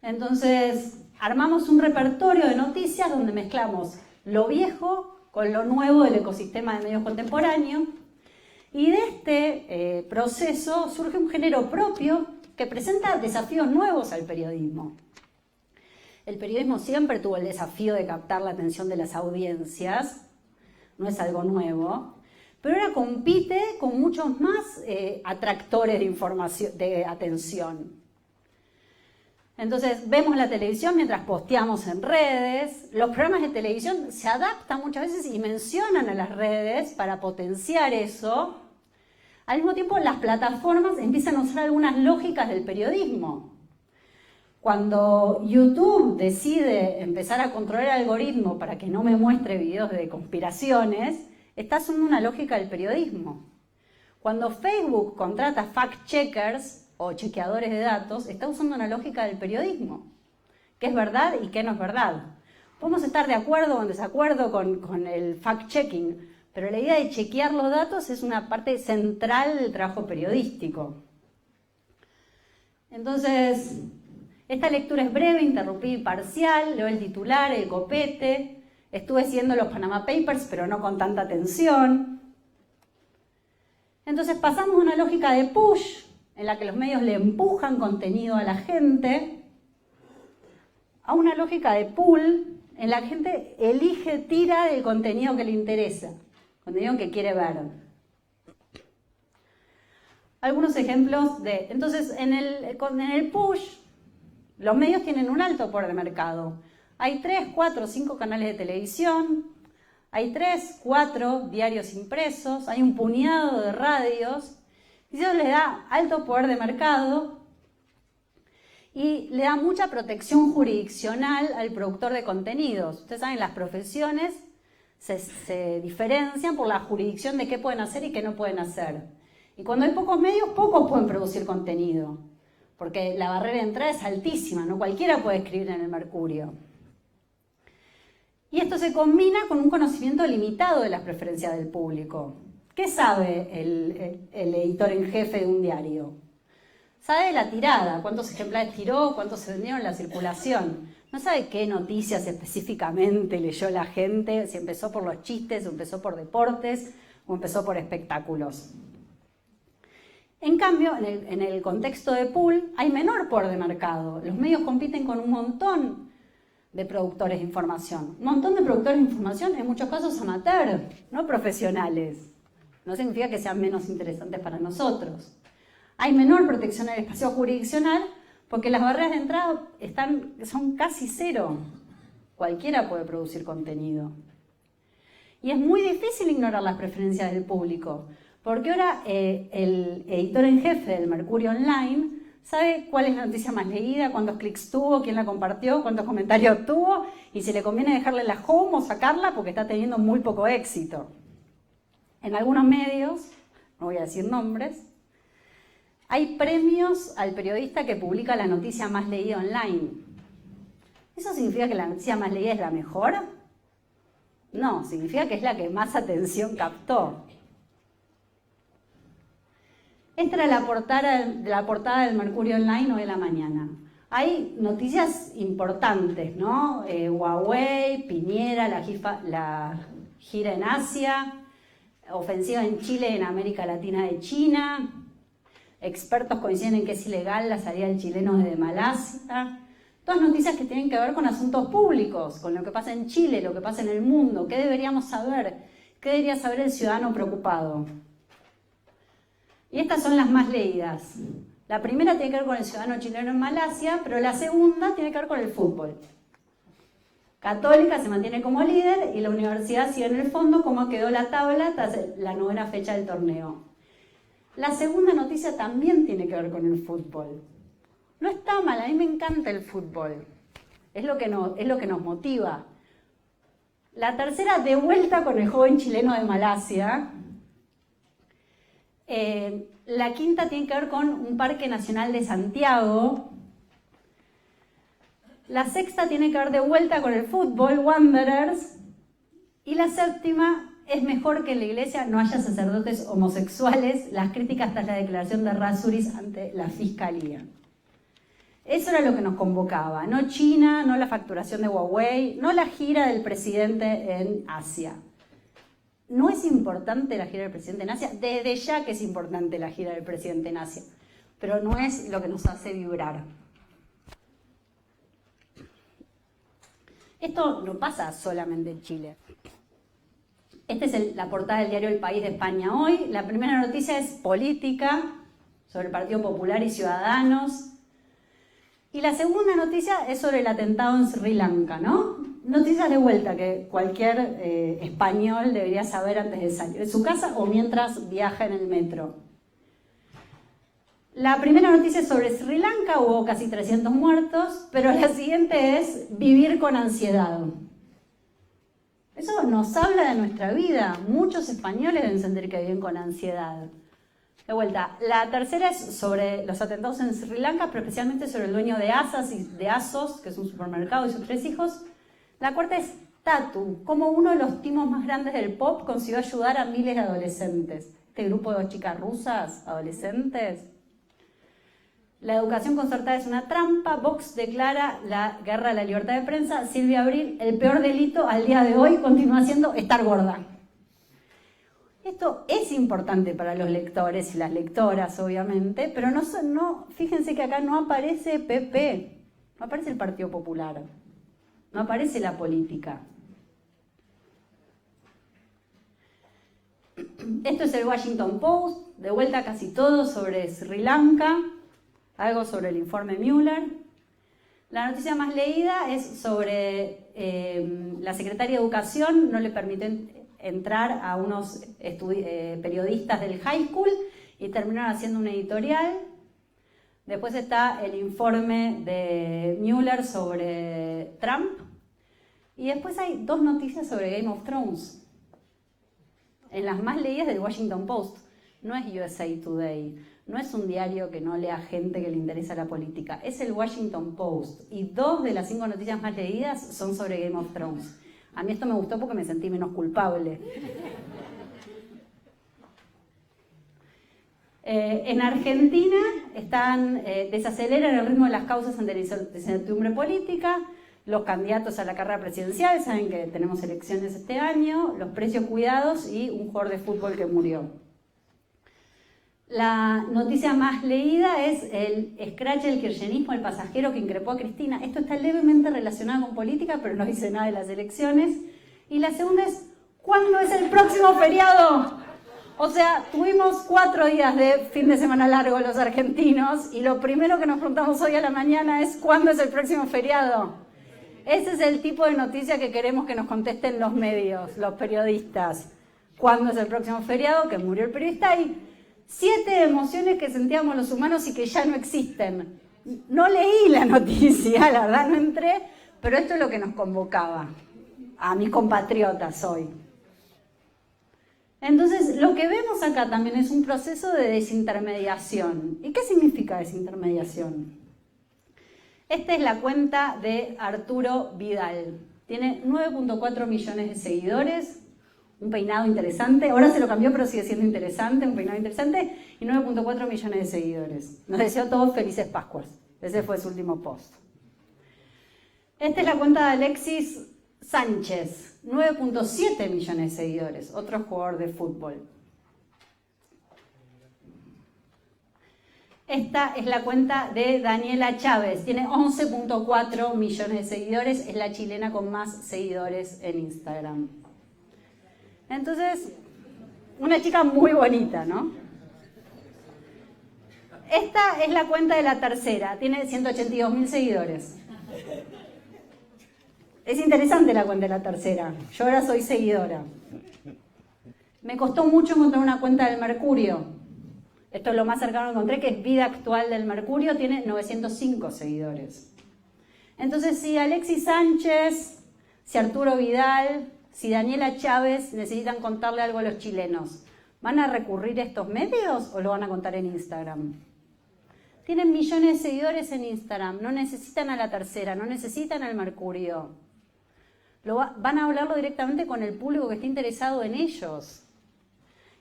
Entonces, armamos un repertorio de noticias donde mezclamos lo viejo con lo nuevo del ecosistema de medios contemporáneos, y de este proceso surge un género propio que presenta desafíos nuevos al periodismo. El periodismo siempre tuvo el desafío de captar la atención de las audiencias, no es algo nuevo, pero ahora compite con muchos más atractores de información, de atención. Entonces, vemos la televisión mientras posteamos en redes. Los programas de televisión se adaptan muchas veces y mencionan a las redes para potenciar eso. Al mismo tiempo, las plataformas empiezan a usar algunas lógicas del periodismo. Cuando YouTube decide empezar a controlar el algoritmo para que no me muestre videos de conspiraciones, está usando una lógica del periodismo. Cuando Facebook contrata fact-checkers o chequeadores de datos, está usando una lógica del periodismo. ¿Qué es verdad y qué no es verdad? Podemos estar de acuerdo o en desacuerdo con el fact-checking, pero la idea de chequear los datos es una parte central del trabajo periodístico. Entonces, esta lectura es breve, interrumpida y parcial, leo el titular, el copete. Estuve siguiendo los Panama Papers, pero no con tanta atención. Entonces pasamos de una lógica de push, en la que los medios le empujan contenido a la gente, a una lógica de pull, en la que la gente elige, tira del contenido que le interesa, contenido que quiere ver. Algunos ejemplos de... Entonces, en el push, los medios tienen un alto poder de mercado. Hay 3, 4, 5 canales de televisión, hay 3, 4 diarios impresos, hay un puñado de radios, y eso le da alto poder de mercado y le da mucha protección jurisdiccional al productor de contenidos. Ustedes saben, las profesiones se diferencian por la jurisdicción de qué pueden hacer y qué no pueden hacer. Y cuando hay pocos medios, pocos pueden producir contenido, porque la barrera de entrada es altísima, no cualquiera puede escribir en el Mercurio. Y esto se combina con un conocimiento limitado de las preferencias del público. ¿Qué sabe el editor en jefe de un diario? Sabe la tirada, cuántos ejemplares tiró, cuántos se vendieron en la circulación. No sabe qué noticias específicamente leyó la gente, si empezó por los chistes, o empezó por deportes, o empezó por espectáculos. En cambio, en el contexto de pool hay menor poder de mercado. Los medios compiten con un montón de productores de información. Un montón de productores de información, en muchos casos amateur, no profesionales. No significa que sean menos interesantes para nosotros. Hay menor protección al espacio jurisdiccional porque las barreras de entrada son casi cero. Cualquiera puede producir contenido. Y es muy difícil ignorar las preferencias del público, porque ahora el editor en jefe del Mercurio Online sabe cuál es la noticia más leída, cuántos clics tuvo, quién la compartió, cuántos comentarios tuvo, y si le conviene dejarle la home o sacarla porque está teniendo muy poco éxito. En algunos medios, no voy a decir nombres, hay premios al periodista que publica la noticia más leída online. ¿Eso significa que la noticia más leída es la mejor? No, significa que es la que más atención captó. Esta era la portada del Mercurio Online hoy de la mañana. Hay noticias importantes, ¿no? Huawei, Piñera, la gira en Asia, ofensiva en Chile y en América Latina de China. Expertos coinciden en que es ilegal la salida del chileno desde Malasia. Todas noticias que tienen que ver con asuntos públicos, con lo que pasa en Chile, lo que pasa en el mundo. ¿Qué deberíamos saber? ¿Qué debería saber el ciudadano preocupado? Y estas son las más leídas. La primera tiene que ver con el ciudadano chileno en Malasia, pero la segunda tiene que ver con el fútbol. Católica se mantiene como líder y la universidad sigue en el fondo cómo quedó la tabla tras la 9ª fecha del torneo. La segunda noticia también tiene que ver con el fútbol. No está mal, a mí me encanta el fútbol. Es lo que nos motiva. La tercera, de vuelta con el joven chileno de Malasia. La quinta tiene que ver con un parque nacional de Santiago. La sexta tiene que ver de vuelta con el fútbol, Wanderers. Y la séptima, es mejor que en la iglesia no haya sacerdotes homosexuales, las críticas tras la declaración de Rasuris ante la fiscalía. Eso era lo que nos convocaba, no China, no la facturación de Huawei, no la gira del presidente en Asia. ¿No es importante la gira del presidente en Asia? Desde ya que es importante la gira del presidente en Asia, pero no es lo que nos hace vibrar. Esto no pasa solamente en Chile. Esta es la portada del diario El País de España hoy. La primera noticia es política, sobre el Partido Popular y Ciudadanos. Y la segunda noticia es sobre el atentado en Sri Lanka, ¿no? Noticias de vuelta que cualquier español debería saber antes de salir de su casa o mientras viaja en el metro. La primera noticia es sobre Sri Lanka, hubo casi 300 muertos, pero la siguiente es vivir con ansiedad. Eso nos habla de nuestra vida. Muchos españoles deben sentir que viven con ansiedad. De vuelta, la tercera es sobre los atentados en Sri Lanka, pero especialmente sobre el dueño de ASOS, que es un supermercado, y sus 3 hijos. La cuarta es Tatu, como uno de los timos más grandes del pop consiguió ayudar a miles de adolescentes. Este grupo de 2 chicas rusas, adolescentes. La educación concertada es una trampa. Vox declara la guerra a la libertad de prensa. Silvia Abril, el peor delito al día de hoy continúa siendo estar gorda. Esto es importante para los lectores y las lectoras, obviamente, pero no, fíjense que acá no aparece PP, no aparece el Partido Popular, no aparece la política. Esto es el Washington Post, de vuelta casi todo sobre Sri Lanka, algo sobre el informe Mueller. La noticia más leída es sobre la secretaria de Educación, no le permiten entrar a unos periodistas del high school y terminaron haciendo un editorial. Después está el informe de Mueller sobre Trump. Y después hay 2 noticias sobre Game of Thrones. En las más leídas del Washington Post. No es USA Today. No es un diario que no lea gente que le interesa la política. Es el Washington Post. Y 2 de las 5 noticias más leídas son sobre Game of Thrones. A mí esto me gustó porque me sentí menos culpable. En Argentina desaceleran el ritmo de las causas ante la incertidumbre política. Los candidatos a la carrera presidencial, saben que tenemos elecciones este año, los precios cuidados y un jugador de fútbol que murió. La noticia más leída es el escrache del kirchnerismo, el pasajero que increpó a Cristina. Esto está levemente relacionado con política, pero no dice nada de las elecciones. Y la segunda es, ¿cuándo es el próximo feriado? O sea, tuvimos 4 días de fin de semana largo los argentinos y lo primero que nos preguntamos hoy a la mañana es, ¿cuándo es el próximo feriado? Ese es el tipo de noticia que queremos que nos contesten los medios, los periodistas. ¿Cuándo es el próximo feriado? Que murió el periodista. Hay 7 emociones que sentíamos los humanos y que ya no existen. No leí la noticia, la verdad no entré, pero esto es lo que nos convocaba a mis compatriotas hoy. Entonces, lo que vemos acá también es un proceso de desintermediación. ¿Y qué significa desintermediación? Esta es la cuenta de Arturo Vidal. Tiene 9.4 millones de seguidores, un peinado interesante. Ahora se lo cambió, pero sigue siendo interesante, un peinado interesante, y 9.4 millones de seguidores. Nos deseó a todos felices Pascuas. Ese fue su último post. Esta es la cuenta de Alexis Sánchez, 9.7 millones de seguidores, otro jugador de fútbol. Esta es la cuenta de Daniela Chávez, tiene 11.4 millones de seguidores, es la chilena con más seguidores en Instagram. Entonces, una chica muy bonita, ¿no? Esta es la cuenta de La Tercera, tiene 182.000 seguidores. Es interesante la cuenta de La Tercera, yo ahora soy seguidora. Me costó mucho encontrar una cuenta del Mercurio. Esto es lo más cercano que encontré, que es Vida Actual del Mercurio, tiene 905 seguidores. Entonces, si Alexis Sánchez, si Arturo Vidal, si Daniela Chávez necesitan contarle algo a los chilenos, ¿van a recurrir a estos medios o lo van a contar en Instagram? Tienen millones de seguidores en Instagram, no necesitan a La Tercera, no necesitan al Mercurio. Van a hablarlo directamente con el público que esté interesado en ellos.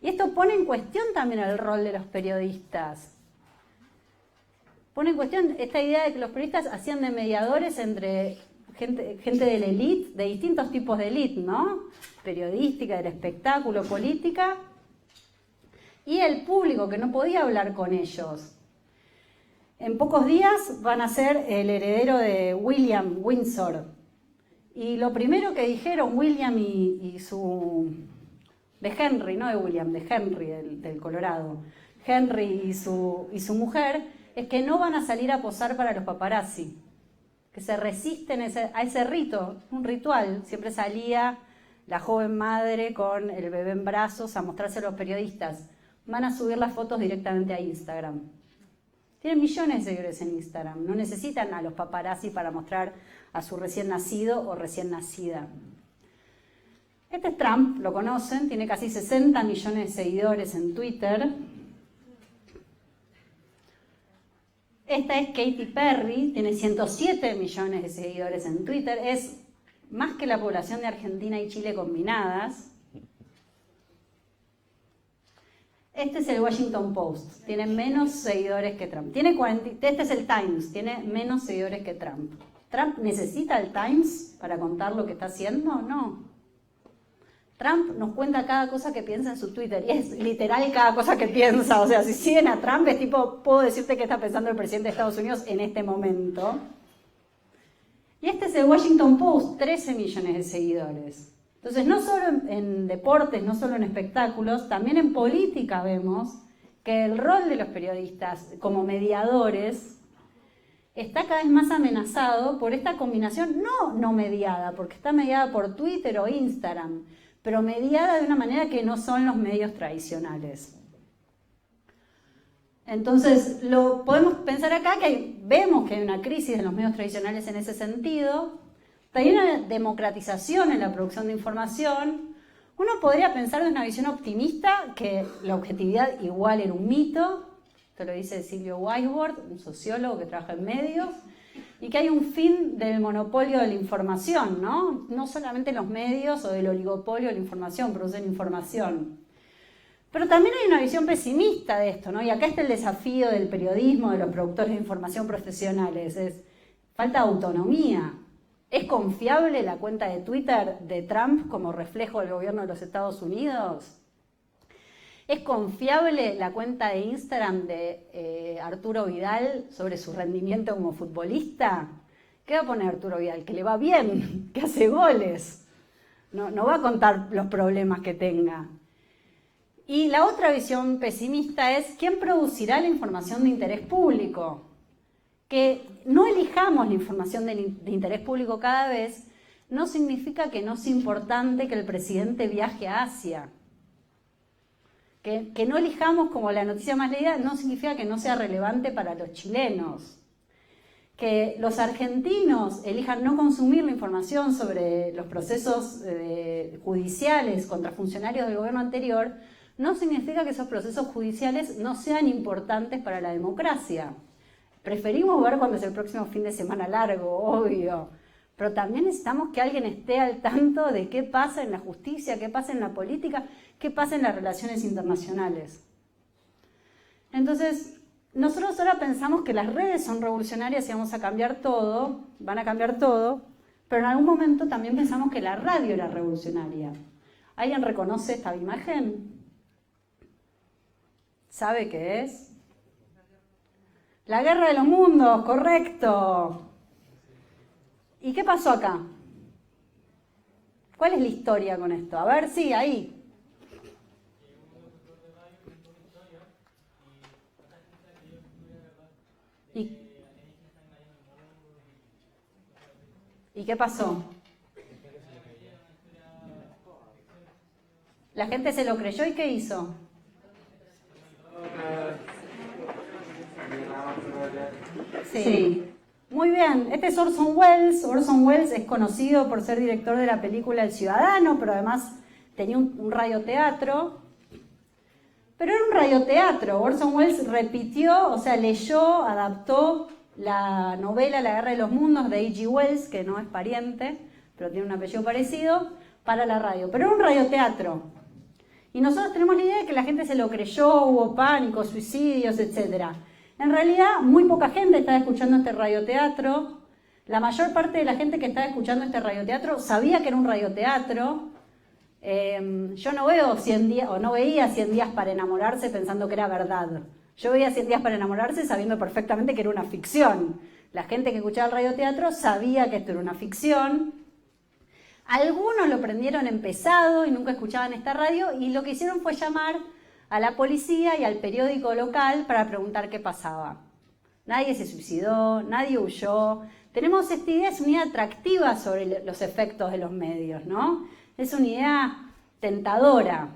Y esto pone en cuestión también el rol de los periodistas. Pone en cuestión esta idea de que los periodistas hacían de mediadores entre gente de la élite, de distintos tipos de élite, ¿no? Periodística, del espectáculo, política, y el público que no podía hablar con ellos. En pocos días van a ser el heredero de William Windsor. Y lo primero que dijeron William y su... de Henry, no de William, de Henry, del Colorado. Henry y su mujer, es que no van a salir a posar para los paparazzi, que se resisten a ese rito, un ritual. Siempre salía la joven madre con el bebé en brazos a mostrarse a los periodistas. Van a subir las fotos directamente a Instagram. Tienen millones de seguidores en Instagram, no necesitan a los paparazzi para mostrar a su recién nacido o recién nacida. Este es Trump, lo conocen, tiene casi 60 millones de seguidores en Twitter. Esta es Katy Perry, tiene 107 millones de seguidores en Twitter, es más que la población de Argentina y Chile combinadas. Este es el Washington Post, tiene menos seguidores que Trump. Este es el Times, tiene menos seguidores que Trump. ¿Trump necesita el Times para contar lo que está haciendo? No. Trump nos cuenta cada cosa que piensa en su Twitter, y es literal cada cosa que piensa. O sea, si siguen a Trump es tipo, puedo decirte qué está pensando el presidente de Estados Unidos en este momento. Y este es el Washington Post, 13 millones de seguidores. Entonces, no solo en deportes, no solo en espectáculos, también en política vemos que el rol de los periodistas como mediadores está cada vez más amenazado por esta combinación, no mediada, porque está mediada por Twitter o Instagram, pero mediada de una manera que no son los medios tradicionales. Entonces, lo podemos pensar acá que vemos que hay una crisis en los medios tradicionales en ese sentido. Hay una democratización en la producción de información. Uno podría pensar de una visión optimista que la objetividad igual era un mito. Esto lo dice Silvio Weisbord, un sociólogo que trabaja en medios. Y que hay un fin del monopolio de la información, ¿no? No solamente los medios o del oligopolio de la información producen información. Pero también hay una visión pesimista de esto, ¿no? Y acá está el desafío del periodismo, de los productores de información profesionales. Falta autonomía. ¿Es confiable la cuenta de Twitter de Trump como reflejo del gobierno de los Estados Unidos? ¿Es confiable la cuenta de Instagram de Arturo Vidal sobre su rendimiento como futbolista? ¿Qué va a poner Arturo Vidal? Que le va bien, que hace goles. No va a contar los problemas que tenga. Y la otra visión pesimista es ¿quién producirá la información de interés público? que no elijamos la información de interés público cada vez no significa que no sea importante que el presidente viaje a Asia. Que no elijamos como la noticia más leída no significa que no sea relevante para los chilenos. Que los argentinos elijan no consumir la información sobre los procesos judiciales contra funcionarios del gobierno anterior no significa que esos procesos judiciales no sean importantes para la democracia. Preferimos ver cuándo es el próximo fin de semana largo, obvio, pero también necesitamos que alguien esté al tanto de qué pasa en la justicia, qué pasa en la política, qué pasa en las relaciones internacionales. Entonces, nosotros ahora pensamos que las redes son revolucionarias y vamos a cambiar todo, van a cambiar todo, pero en algún momento también pensamos que la radio era revolucionaria. ¿Alguien reconoce esta imagen? ¿Sabe qué es? La guerra de los mundos, correcto. ¿Y qué pasó acá? ¿Cuál es la historia con esto? A ver, sí, ahí. ¿Y qué pasó? La gente se lo creyó y ¿qué hizo? Sí. Muy bien, este es Orson Welles. Orson Welles es conocido por ser director de la película El Ciudadano, pero además tenía un radioteatro. Pero era un radioteatro. Orson Welles repitió, o sea, leyó, adaptó la novela La Guerra de los Mundos de H.G. Wells, que no es pariente, pero tiene un apellido parecido, para la radio. Pero era un radioteatro. Y nosotros tenemos la idea de que la gente se lo creyó, hubo pánico, suicidios, etc. En realidad, muy poca gente estaba escuchando este radioteatro. La mayor parte de la gente que estaba escuchando este radioteatro sabía que era un radioteatro. Yo no veo 100 días, o no veía 100 días para enamorarse pensando que era verdad. Yo veía 100 días para enamorarse sabiendo perfectamente que era una ficción. La gente que escuchaba el radioteatro sabía que esto era una ficción. Algunos lo prendieron en pesado y nunca escuchaban esta radio y lo que hicieron fue llamar a la policía y al periódico local para preguntar qué pasaba. Nadie se suicidó, nadie huyó. Tenemos esta idea, es una idea atractiva sobre los efectos de los medios, ¿no? Es una idea tentadora.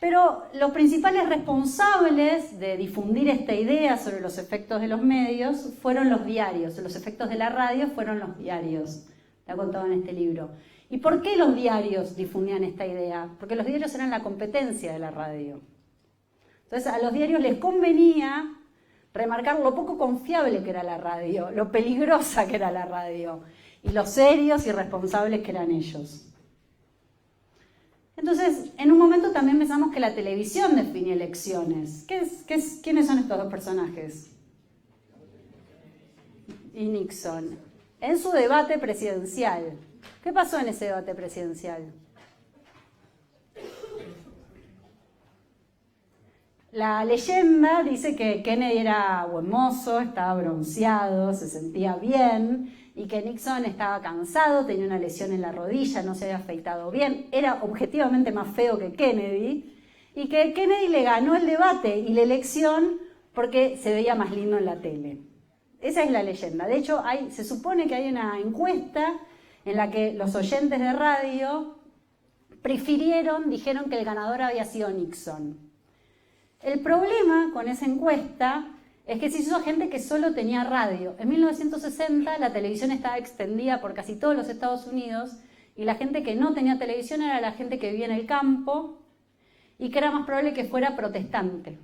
Pero los principales responsables de difundir esta idea sobre los efectos de los medios fueron los diarios. Los efectos de la radio fueron los diarios. Está contado en este libro. ¿Y por qué los diarios difundían esta idea? Porque los diarios eran la competencia de la radio. Entonces a los diarios les convenía remarcar lo poco confiable que era la radio, lo peligrosa que era la radio, y los serios y responsables que eran ellos. Entonces, en un momento también pensamos que la televisión define elecciones. ¿Quiénes son estos dos personajes? Y Nixon. En su debate presidencial. ¿Qué pasó en ese debate presidencial? La leyenda dice que Kennedy era buen mozo, estaba bronceado, se sentía bien, y que Nixon estaba cansado, tenía una lesión en la rodilla, no se había afeitado bien, era objetivamente más feo que Kennedy, y que Kennedy le ganó el debate y la elección porque se veía más lindo en la tele. Esa es la leyenda. De hecho, se supone que hay una encuesta en la que los oyentes de radio dijeron que el ganador había sido Nixon. El problema con esa encuesta es que se hizo gente que solo tenía radio. En 1960 la televisión estaba extendida por casi todos los Estados Unidos y la gente que no tenía televisión era la gente que vivía en el campo y que era más probable que fuera protestante.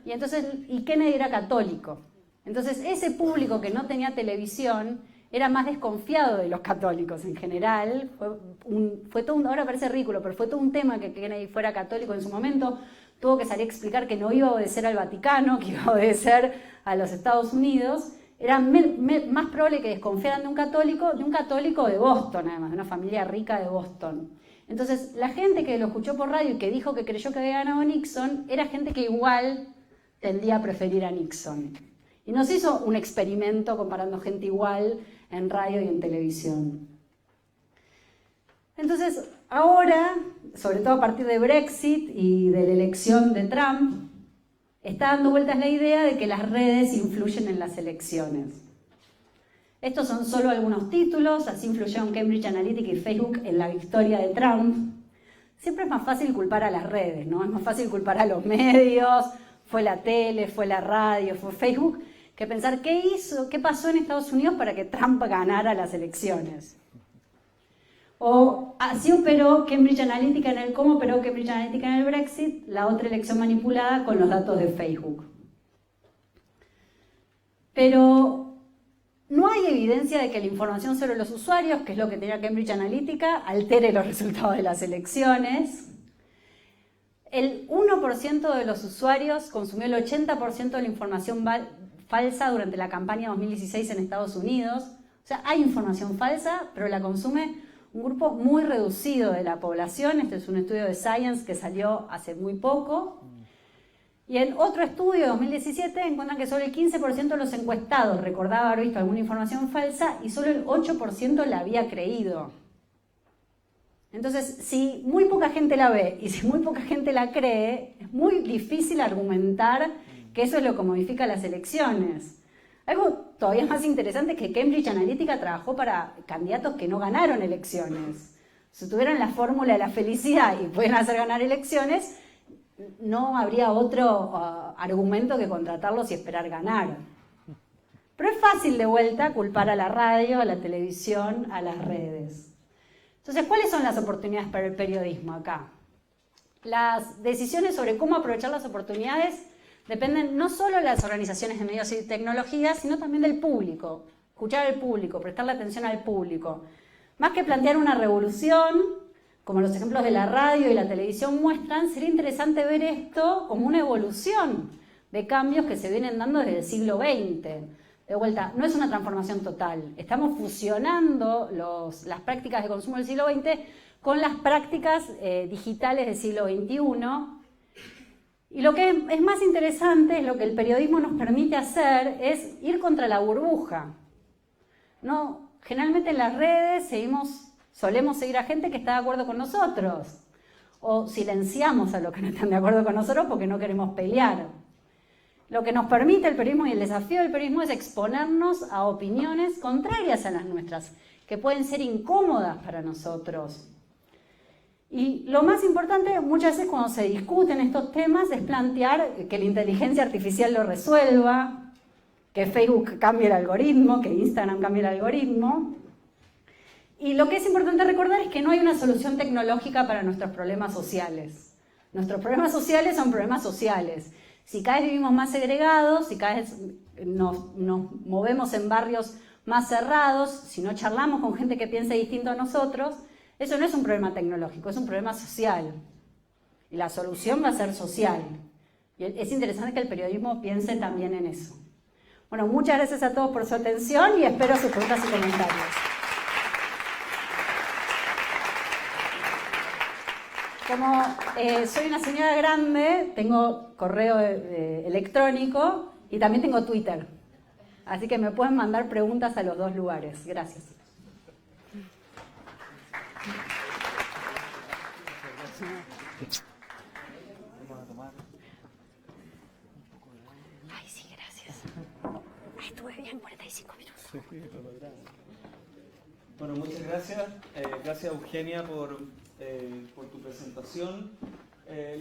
Y Kennedy era católico. Entonces ese público que no tenía televisión era más desconfiado de los católicos en general. Ahora parece ridículo, pero fue todo un tema que Kennedy fuera católico en su momento. Tuvo que salir a explicar que no iba a obedecer al Vaticano, que iba a obedecer a los Estados Unidos. Era más probable que desconfiaran de un católico de Boston, además, de una familia rica de Boston. Entonces, la gente que lo escuchó por radio y que dijo que creyó que había ganado Nixon, era gente que igual tendía a preferir a Nixon. Y no se hizo un experimento comparando gente igual en radio y en televisión. Entonces, ahora, sobre todo a partir de Brexit y de la elección de Trump, está dando vueltas la idea de que las redes influyen en las elecciones. Estos son solo algunos títulos, así influyeron Cambridge Analytica y Facebook en la victoria de Trump. Siempre es más fácil culpar a las redes, ¿no? Es más fácil culpar a los medios, fue la tele, fue la radio, fue Facebook, que pensar qué pasó en Estados Unidos para que Trump ganara las elecciones. O así operó Cambridge Analytica cómo operó Cambridge Analytica en el Brexit, la otra elección manipulada con los datos de Facebook. Pero no hay evidencia de que la información sobre los usuarios, que es lo que tenía Cambridge Analytica, altere los resultados de las elecciones. El 1% de los usuarios consumió el 80% de la información falsa durante la campaña 2016 en Estados Unidos. O sea, hay información falsa, pero la consume un grupo muy reducido de la población. Este es un estudio de Science que salió hace muy poco. Y en otro estudio de 2017 encuentran que solo el 15% de los encuestados recordaba haber visto alguna información falsa y solo el 8% la había creído. Entonces, si muy poca gente la ve y si muy poca gente la cree, es muy difícil argumentar que eso es lo que modifica las elecciones. Algo todavía más interesante es que Cambridge Analytica trabajó para candidatos que no ganaron elecciones. Si tuvieran la fórmula de la felicidad y pueden hacer ganar elecciones, no habría otro argumento que contratarlos y esperar ganar. Pero es fácil de vuelta culpar a la radio, a la televisión, a las redes. Entonces, ¿cuáles son las oportunidades para el periodismo acá? Las decisiones sobre cómo aprovechar las oportunidades dependen no solo de las organizaciones de medios y tecnologías, sino también del público. Escuchar al público, prestarle atención al público. Más que plantear una revolución, como los ejemplos de la radio y la televisión muestran, sería interesante ver esto como una evolución de cambios que se vienen dando desde el siglo XX. De vuelta, no es una transformación total. Estamos fusionando las prácticas de consumo del siglo XX con las prácticas digitales del siglo XXI. Y lo que es más interesante, es lo que el periodismo nos permite hacer, es ir contra la burbuja. ¿No? Generalmente en las redes solemos seguir a gente que está de acuerdo con nosotros. O silenciamos a los que no están de acuerdo con nosotros porque no queremos pelear. Lo que nos permite el periodismo y el desafío del periodismo es exponernos a opiniones contrarias a las nuestras, que pueden ser incómodas para nosotros. Y lo más importante, muchas veces cuando se discuten estos temas, es plantear que la inteligencia artificial lo resuelva, que Facebook cambie el algoritmo, que Instagram cambie el algoritmo. Y lo que es importante recordar es que no hay una solución tecnológica para nuestros problemas sociales. Nuestros problemas sociales son problemas sociales. Si cada vez vivimos más segregados, si cada vez nos movemos en barrios más cerrados, si no charlamos con gente que piense distinto a nosotros, eso no es un problema tecnológico, es un problema social. Y la solución va a ser social. Y es interesante que el periodismo piense también en eso. Bueno, muchas gracias a todos por su atención y espero sus preguntas y comentarios. Como soy una señora grande, tengo correo electrónico y también tengo Twitter. Así que me pueden mandar preguntas a los dos lugares. Gracias. Ay, sí, gracias. Ay, estuve bien 45 minutos. Bueno, muchas gracias. Gracias, Eugenia, por tu presentación.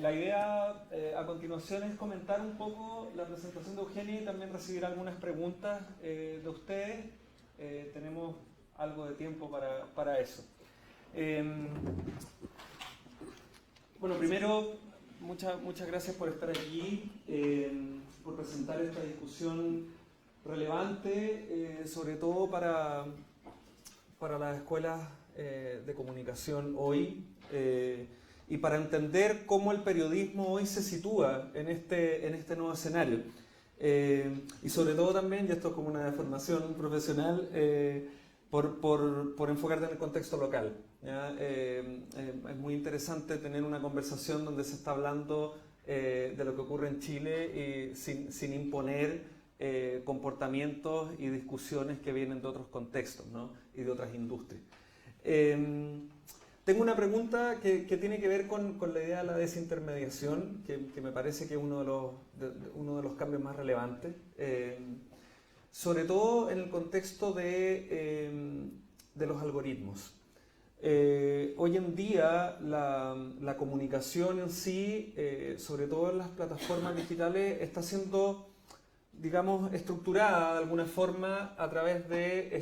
La idea a continuación es comentar un poco la presentación de Eugenia y también recibir algunas preguntas de ustedes. Tenemos algo de tiempo para eso. Bueno, primero, muchas gracias por estar aquí, por presentar esta discusión relevante, sobre todo para las escuelas de comunicación hoy, y para entender cómo el periodismo hoy se sitúa en este nuevo escenario. Y sobre todo también, y esto es como una formación profesional, por enfocarte en el contexto local. Es muy interesante tener una conversación donde se está hablando de lo que ocurre en Chile y sin imponer comportamientos y discusiones que vienen de otros contextos, ¿no? Y de otras industrias. Tengo una pregunta que tiene que ver con la idea de la desintermediación, que me parece que es uno de los cambios más relevantes, sobre todo en el contexto de los algoritmos. Hoy en día la comunicación en sí, sobre todo en las plataformas digitales, está siendo, digamos, estructurada de alguna forma a través de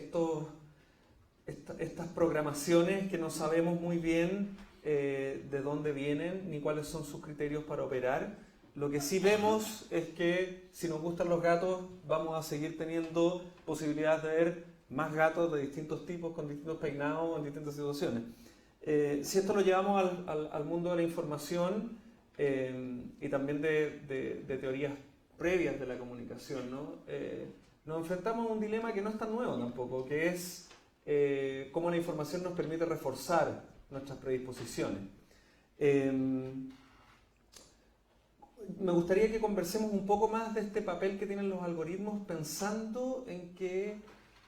estas programaciones que no sabemos muy bien de dónde vienen ni cuáles son sus criterios para operar. Lo que sí vemos es que si nos gustan los gatos vamos a seguir teniendo posibilidades de ver más gatos de distintos tipos, con distintos peinados, en distintas situaciones. Si esto lo llevamos al mundo de la información y también de teorías previas de la comunicación, ¿no? Nos enfrentamos a un dilema que no es tan nuevo tampoco, que es cómo la información nos permite reforzar nuestras predisposiciones. Me gustaría que conversemos un poco más de este papel que tienen los algoritmos, pensando en que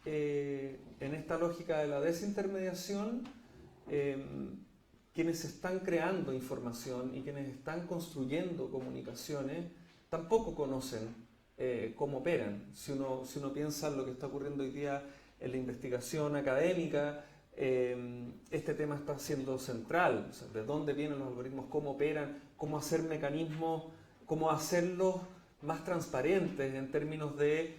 en esta lógica de la desintermediación, quienes están creando información y quienes están construyendo comunicaciones tampoco conocen cómo operan. Si uno piensa en lo que está ocurriendo hoy día en la investigación académica, este tema está siendo central. O sea, de dónde vienen los algoritmos, cómo operan, cómo hacer mecanismos, cómo hacerlos más transparentes en términos de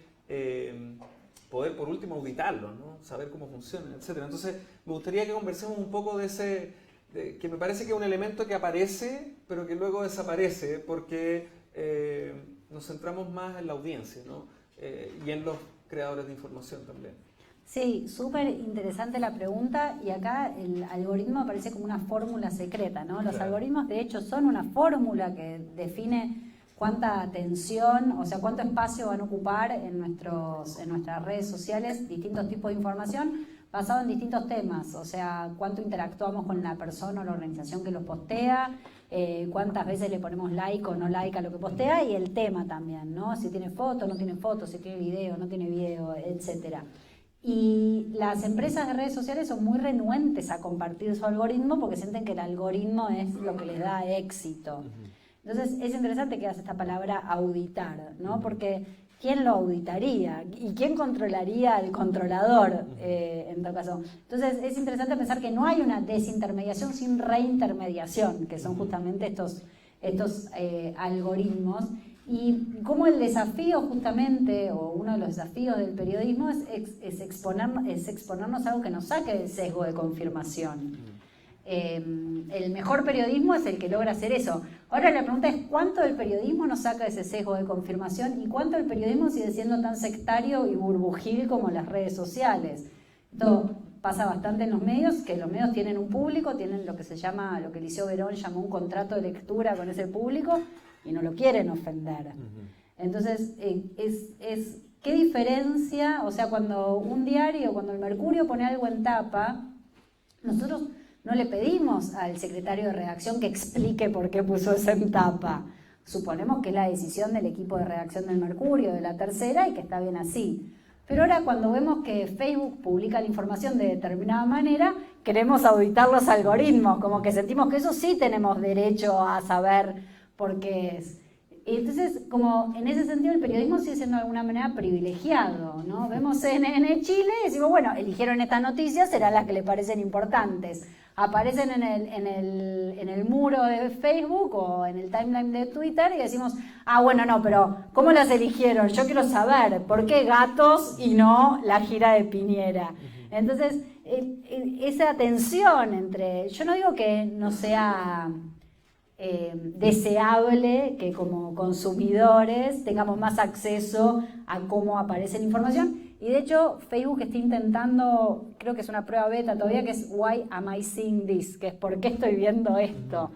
poder, por último, auditarlos, ¿no? Saber cómo funcionan, etc. Entonces, me gustaría que conversemos un poco de que me parece que es un elemento que aparece, pero que luego desaparece, porque nos centramos más en la audiencia, ¿no? Y en los creadores de información también. Sí, súper interesante la pregunta, y acá el algoritmo aparece como una fórmula secreta, ¿no? Los algoritmos de hecho son una fórmula que define cuánta atención, o sea, cuánto espacio van a ocupar en nuestras redes sociales distintos tipos de información basado en distintos temas, o sea, cuánto interactuamos con la persona o la organización que los postea, cuántas veces le ponemos like o no like a lo que postea, y el tema también, ¿no? Si tiene foto, no tiene foto, si tiene video, no tiene video, etcétera. Y las empresas de redes sociales son muy renuentes a compartir su algoritmo porque sienten que el algoritmo es lo que les da éxito. Entonces es interesante que hagas esta palabra auditar, ¿no? Porque ¿quién lo auditaría? ¿Y quién controlaría al controlador en todo caso? Entonces es interesante pensar que no hay una desintermediación sin reintermediación, que son justamente estos algoritmos. Y como el desafío justamente, o uno de los desafíos del periodismo es exponernos a algo que nos saque del sesgo de confirmación. El mejor periodismo es el que logra hacer eso. Ahora la pregunta es ¿cuánto del periodismo nos saca de ese sesgo de confirmación y cuánto del periodismo sigue siendo tan sectario y burbujil como las redes sociales? Esto pasa bastante en los medios, que los medios tienen un público, tienen lo que se llama, lo que Eliseo Verón llamó un contrato de lectura con ese público, y no lo quieren ofender. Entonces, ¿qué diferencia? O sea, cuando un diario, cuando el Mercurio pone algo en tapa, nosotros no le pedimos al secretario de redacción que explique por qué puso eso en tapa. Suponemos que es la decisión del equipo de redacción del Mercurio, de La Tercera, y que está bien así. Pero ahora cuando vemos que Facebook publica la información de determinada manera, queremos auditar los algoritmos, como que sentimos que eso sí tenemos derecho a saber por qué es. Entonces, como en ese sentido el periodismo sigue siendo de alguna manera privilegiado, ¿no? Vemos CNN Chile y decimos, bueno, eligieron esta noticia, serán las que le parecen importantes. Aparecen en el muro de Facebook o en el timeline de Twitter y decimos, bueno, no, pero ¿cómo las eligieron? Yo quiero saber, ¿por qué gatos y no la gira de Piñera? Entonces, esa tensión entre, yo no digo que no sea deseable que como consumidores tengamos más acceso a cómo aparece la información, y de hecho Facebook está intentando, creo que es una prueba beta todavía, que es Why am I seeing this? Que es ¿por qué estoy viendo esto?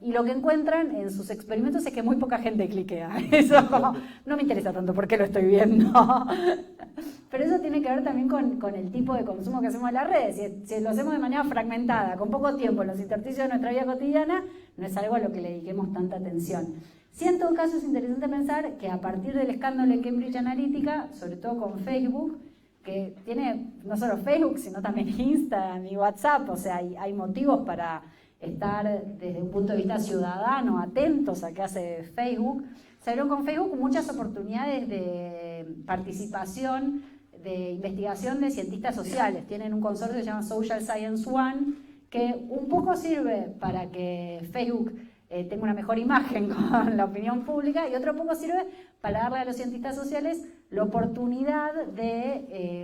Y lo que encuentran en sus experimentos es que muy poca gente cliquea. Eso no me interesa tanto por qué lo estoy viendo. Pero eso tiene que ver también con el tipo de consumo que hacemos en las redes. Si lo hacemos de manera fragmentada, con poco tiempo, en los intersticios de nuestra vida cotidiana, no es algo a lo que le dediquemos tanta atención. Sí, en todo caso es interesante pensar que a partir del escándalo de Cambridge Analytica, sobre todo con Facebook, que tiene no solo Facebook, sino también Instagram y WhatsApp, o sea, hay motivos para estar desde un punto de vista ciudadano, atentos a qué hace Facebook. Se abrieron con Facebook muchas oportunidades de participación, de investigación de cientistas sociales. Tienen un consorcio que se llama Social Science One, que un poco sirve para que Facebook tenga una mejor imagen con la opinión pública, y otro poco sirve para darle a los cientistas sociales la oportunidad de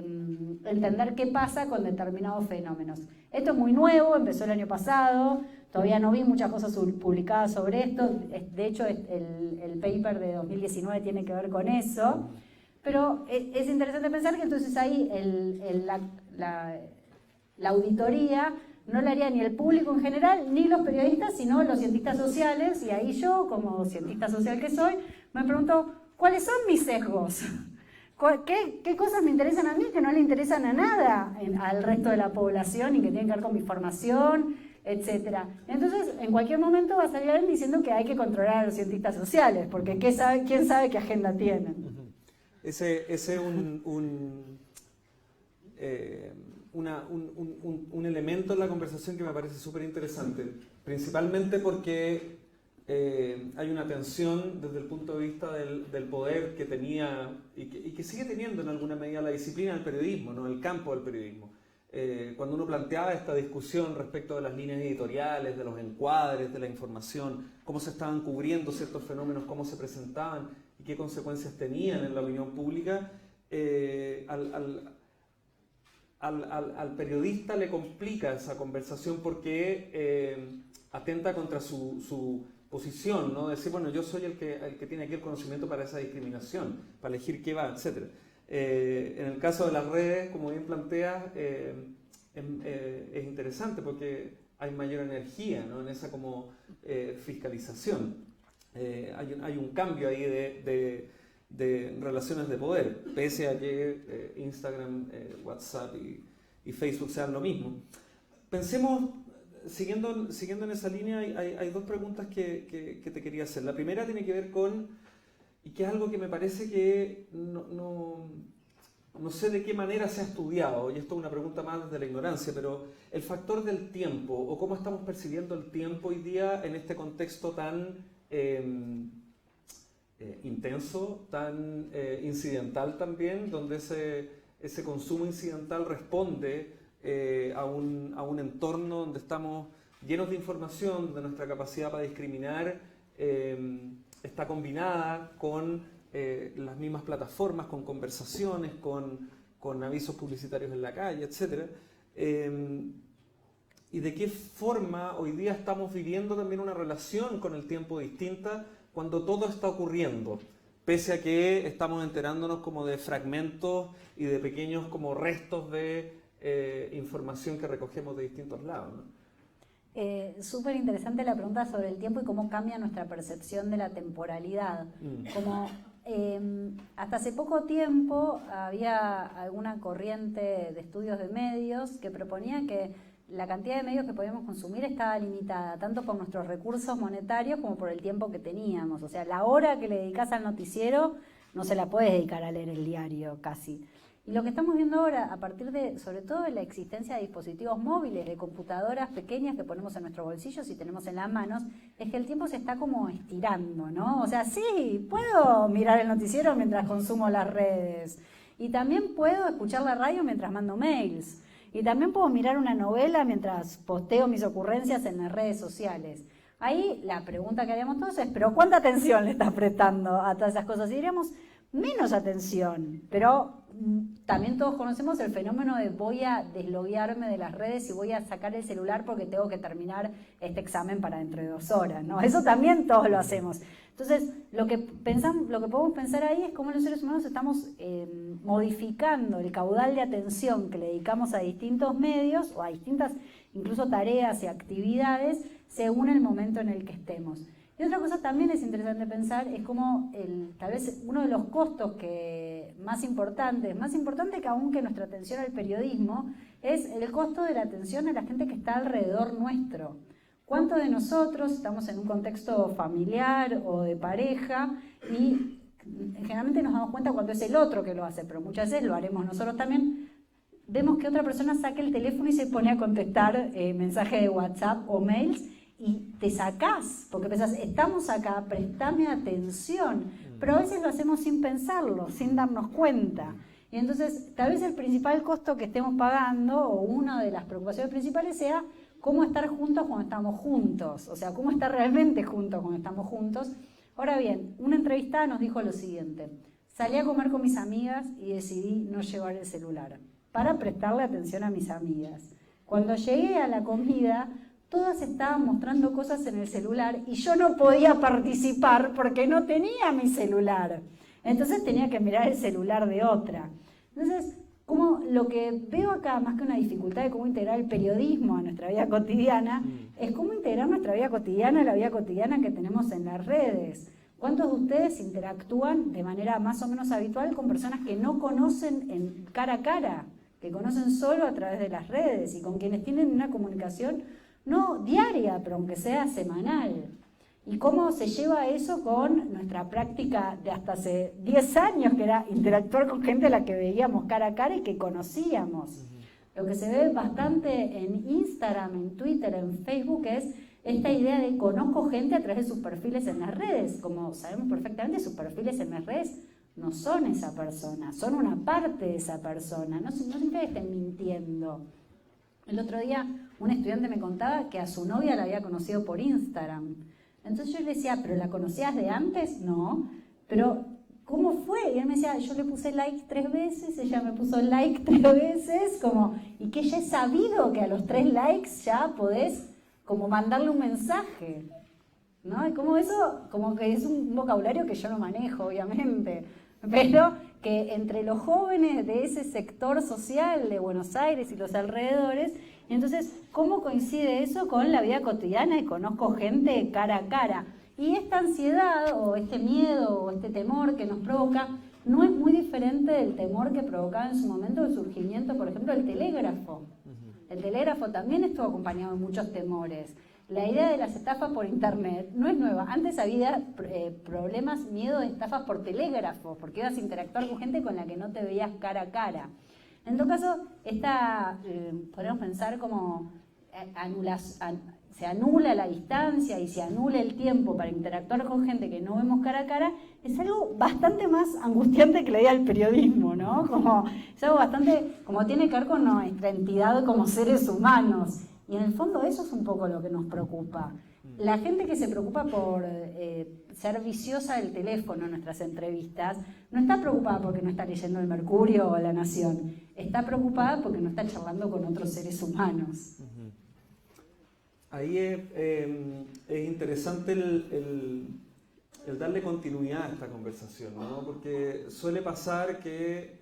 entender qué pasa con determinados fenómenos. Esto es muy nuevo, empezó el año pasado, todavía no vi muchas cosas publicadas sobre esto, de hecho el paper de 2019 tiene que ver con eso, pero es interesante pensar que entonces ahí la auditoría no la haría ni el público en general, ni los periodistas, sino los cientistas sociales, y ahí yo, como cientista social que soy, me pregunto, ¿cuáles son mis sesgos? ¿Qué cosas me interesan a mí que no le interesan a nada al resto de la población y que tienen que ver con mi formación, etcétera? Entonces, en cualquier momento va a salir alguien diciendo que hay que controlar a los cientistas sociales, porque ¿quién sabe qué agenda tienen? Ese es un elemento en la conversación que me parece súper interesante, principalmente porque hay una tensión desde el punto de vista del poder que tenía y que sigue teniendo en alguna medida la disciplina del periodismo, ¿no? El campo del periodismo. Cuando uno planteaba esta discusión respecto de las líneas editoriales, de los encuadres, de la información, cómo se estaban cubriendo ciertos fenómenos, cómo se presentaban y qué consecuencias tenían en la opinión pública, al periodista le complica esa conversación porque atenta contra su posición, ¿no? Decir, bueno, yo soy el que tiene aquí el conocimiento para esa discriminación, para elegir qué va, etc. En el caso de las redes, como bien planteas, es interesante porque hay mayor energía, ¿no? En esa como fiscalización. Hay un cambio ahí de relaciones de poder, pese a que Instagram, WhatsApp y Facebook sean lo mismo. Pensemos, siguiendo en esa línea, hay dos preguntas que te quería hacer. La primera tiene que ver con, y que es algo que me parece que no sé de qué manera se ha estudiado, y esto es una pregunta más desde la ignorancia, pero el factor del tiempo, o cómo estamos percibiendo el tiempo hoy día en este contexto tan intenso, tan incidental también, donde ese consumo incidental responde a un entorno donde estamos llenos de información, donde nuestra capacidad para discriminar está combinada con las mismas plataformas, con conversaciones, con avisos publicitarios en la calle, etc. Y de qué forma hoy día estamos viviendo también una relación con el tiempo distinta cuando todo está ocurriendo, pese a que estamos enterándonos como de fragmentos y de pequeños como restos de información que recogemos de distintos lados, ¿no? Súper interesante la pregunta sobre el tiempo y cómo cambia nuestra percepción de la temporalidad. Como hasta hace poco tiempo había alguna corriente de estudios de medios que proponía que la cantidad de medios que podíamos consumir estaba limitada, tanto por nuestros recursos monetarios como por el tiempo que teníamos. O sea, la hora que le dedicas al noticiero no se la puedes dedicar a leer el diario casi. Y lo que estamos viendo ahora, a partir de, sobre todo, de la existencia de dispositivos móviles, de computadoras pequeñas que ponemos en nuestros bolsillos y tenemos en las manos, es que el tiempo se está como estirando, ¿no? O sea, sí, puedo mirar el noticiero mientras consumo las redes. Y también puedo escuchar la radio mientras mando mails. Y también puedo mirar una novela mientras posteo mis ocurrencias en las redes sociales. Ahí la pregunta que haríamos todos es, ¿pero cuánta atención le estás prestando a todas esas cosas? Y diríamos, menos atención, pero también todos conocemos el fenómeno de voy a desloguearme de las redes y voy a sacar el celular porque tengo que terminar este examen para dentro de 2 horas, ¿no? Eso también todos lo hacemos. Entonces, lo que podemos pensar ahí es cómo los seres humanos estamos modificando el caudal de atención que le dedicamos a distintos medios o a distintas incluso tareas y actividades según el momento en el que estemos. Y otra cosa también es interesante pensar es cómo tal vez uno de los costos más importante que aún que nuestra atención al periodismo, es el costo de la atención a la gente que está alrededor nuestro. ¿Cuántos de nosotros estamos en un contexto familiar o de pareja y generalmente nos damos cuenta cuando es el otro que lo hace, pero muchas veces lo haremos nosotros también, vemos que otra persona saca el teléfono y se pone a contestar mensajes de WhatsApp o mails y te sacás, porque pensás, estamos acá, prestame atención, pero a veces lo hacemos sin pensarlo, sin darnos cuenta. Y entonces, tal vez el principal costo que estemos pagando, o una de las preocupaciones principales sea cómo estar juntos cuando estamos juntos, o sea, cómo estar realmente juntos cuando estamos juntos. Ahora bien, una entrevistada nos dijo lo siguiente: salí a comer con mis amigas y decidí no llevar el celular para prestarle atención a mis amigas. Cuando llegué a la comida, todas estaban mostrando cosas en el celular y yo no podía participar porque no tenía mi celular. Entonces tenía que mirar el celular de otra. Entonces, como lo que veo acá, más que una dificultad de cómo integrar el periodismo a nuestra vida cotidiana, es cómo integrar nuestra vida cotidiana a la vida cotidiana que tenemos en las redes. ¿Cuántos de ustedes interactúan de manera más o menos habitual con personas que no conocen en cara a cara, que conocen solo a través de las redes y con quienes tienen una comunicación no diaria, pero aunque sea semanal? ¿Y cómo se lleva eso con nuestra práctica de hasta hace 10 años, que era interactuar con gente a la que veíamos cara a cara y que conocíamos? Lo que se ve bastante en Instagram, en Twitter, en Facebook es esta idea de conozco gente a través de sus perfiles en las redes. Como sabemos perfectamente, sus perfiles en las redes no son esa persona, son una parte de esa persona, no significa que estén mintiendo. El otro día un estudiante me contaba que a su novia la había conocido por Instagram. Entonces yo le decía, ¿pero la conocías de antes? No. ¿Pero cómo fue? Y él me decía, yo le puse like 3 veces, ella me puso like 3 veces, y que ya he sabido que a los 3 likes ya podés como mandarle un mensaje, ¿no? Y como eso, como que es un vocabulario que yo no manejo, obviamente, pero que entre los jóvenes de ese sector social de Buenos Aires y los alrededores, y entonces, ¿cómo coincide eso con la vida cotidiana? Y conozco gente cara a cara. Y esta ansiedad, o este miedo, o este temor que nos provoca, no es muy diferente del temor que provocaba en su momento el surgimiento, por ejemplo, del telégrafo. El telégrafo también estuvo acompañado de muchos temores. La idea de las estafas por internet no es nueva. Antes había problemas, miedo de estafas por telégrafo, porque ibas a interactuar con gente con la que no te veías cara a cara. En todo caso, podemos pensar como se anula la distancia y se anula el tiempo para interactuar con gente que no vemos cara a cara, es algo bastante más angustiante que la idea del periodismo, ¿no? Es algo bastante, como tiene que ver con nuestra entidad como seres humanos. Y en el fondo eso es un poco lo que nos preocupa. La gente que se preocupa por ser viciosa del teléfono en nuestras entrevistas, no está preocupada porque no está leyendo el Mercurio o La Nación, está preocupada porque no está charlando con otros seres humanos. Ahí es interesante el darle continuidad a esta conversación, ¿no? Porque suele pasar que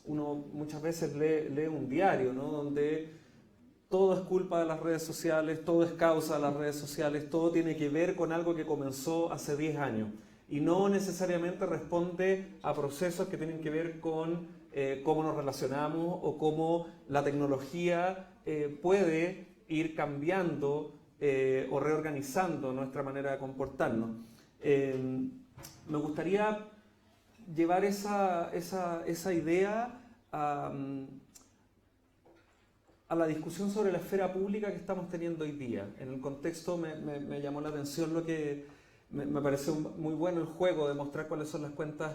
uno muchas veces lee un diario, ¿no? Donde todo es culpa de las redes sociales, todo es causa de las redes sociales, todo tiene que ver con algo que comenzó hace 10 años y no necesariamente responde a procesos que tienen que ver con cómo nos relacionamos o cómo la tecnología puede ir cambiando o reorganizando nuestra manera de comportarnos. Me gustaría llevar esa idea a la discusión sobre la esfera pública que estamos teniendo hoy día. En el contexto me llamó la atención lo que me pareció muy bueno el juego de mostrar cuáles son las cuentas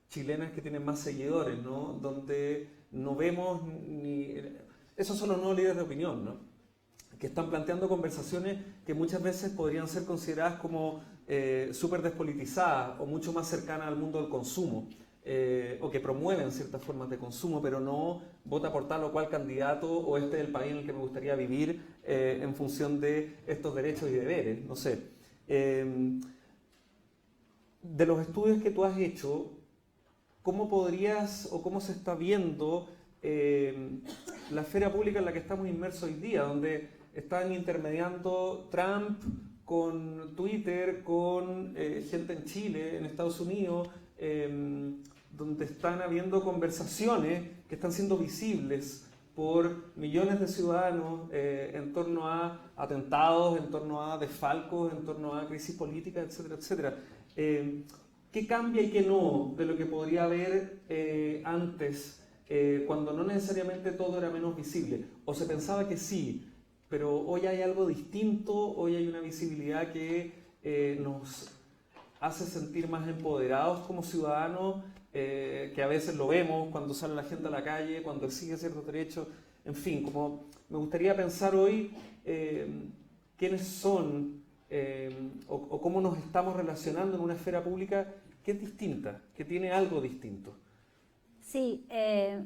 chilenas que tienen más seguidores, ¿no? Donde no vemos ni... Esos son los nuevos líderes de opinión, ¿no? Que están planteando conversaciones que muchas veces podrían ser consideradas como súper despolitizadas o mucho más cercanas al mundo del consumo. O que promueven ciertas formas de consumo, pero no vota por tal o cual candidato o este es el país en el que me gustaría vivir en función de estos derechos y deberes, no sé. De los estudios que tú has hecho, ¿cómo podrías o cómo se está viendo la esfera pública en la que estamos inmersos hoy día, donde están intermediando Trump con Twitter, con gente en Chile, en Estados Unidos, donde están habiendo conversaciones que están siendo visibles por millones de ciudadanos en torno a atentados, en torno a desfalcos, en torno a crisis políticas, etcétera, etcétera. ¿qué cambia y qué no de lo que podría haber antes, cuando no necesariamente todo era menos visible? ¿O se pensaba que sí, pero hoy hay algo distinto, hoy hay una visibilidad que nos hace sentir más empoderados como ciudadanos, que a veces lo vemos cuando sale la gente a la calle, cuando exige ciertos derechos? En fin, como me gustaría pensar hoy quiénes son o cómo nos estamos relacionando en una esfera pública que es distinta, que tiene algo distinto. Sí,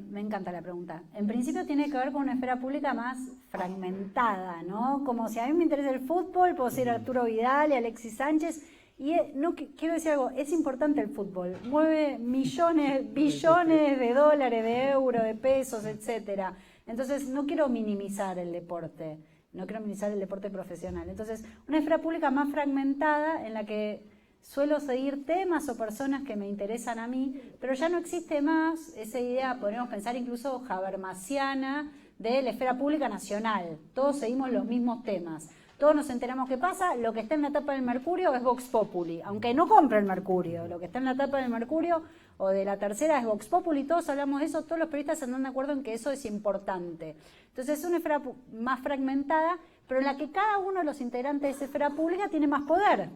me encanta la pregunta. En principio tiene que ver con una esfera pública más fragmentada, ¿no? Como si a mí me interesa el fútbol, puedo ser Arturo Vidal y Alexis Sánchez. Y no, quiero decir algo, es importante el fútbol, mueve millones, billones de dólares, de euros, de pesos, etcétera. Entonces no quiero minimizar el deporte, no quiero minimizar el deporte profesional. Entonces, una esfera pública más fragmentada en la que suelo seguir temas o personas que me interesan a mí, pero ya no existe más esa idea, podríamos pensar incluso habermasiana, de la esfera pública nacional. Todos seguimos los mismos temas. Todos nos enteramos qué pasa, lo que está en la tapa del Mercurio es Vox Populi, aunque no compre el Mercurio, lo que está en la tapa del Mercurio o de la Tercera es Vox Populi, todos hablamos de eso, todos los periodistas andan de acuerdo en que eso es importante. Entonces es una esfera más fragmentada, pero en la que cada uno de los integrantes de esa esfera pública tiene más poder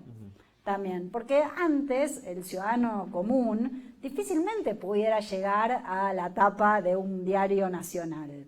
también, porque antes el ciudadano común difícilmente pudiera llegar a la tapa de un diario nacional.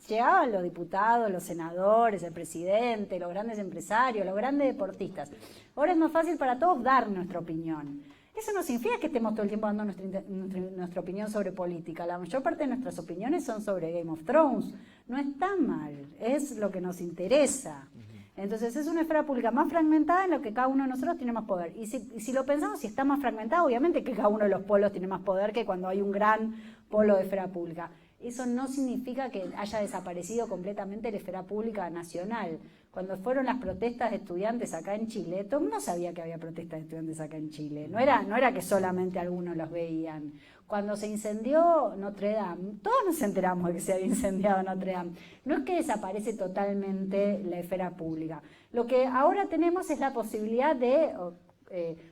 Llegaban los diputados, los senadores, el presidente, los grandes empresarios, los grandes deportistas. Ahora es más fácil para todos dar nuestra opinión. Eso no significa que estemos todo el tiempo dando nuestra opinión sobre política. La mayor parte de nuestras opiniones son sobre Game of Thrones. No está mal, es lo que nos interesa. Entonces es una esfera pública más fragmentada en la que cada uno de nosotros tiene más poder. Y si lo pensamos, si está más fragmentado, obviamente que cada uno de los polos tiene más poder que cuando hay un gran polo de esfera pública. Eso no significa que haya desaparecido completamente la esfera pública nacional. Cuando fueron las protestas de estudiantes acá en Chile, todo el mundo sabía que había protestas de estudiantes acá en Chile. No era que solamente algunos los veían. Cuando se incendió Notre Dame, todos nos enteramos de que se había incendiado Notre Dame. No es que desaparece totalmente la esfera pública. Lo que ahora tenemos es la posibilidad de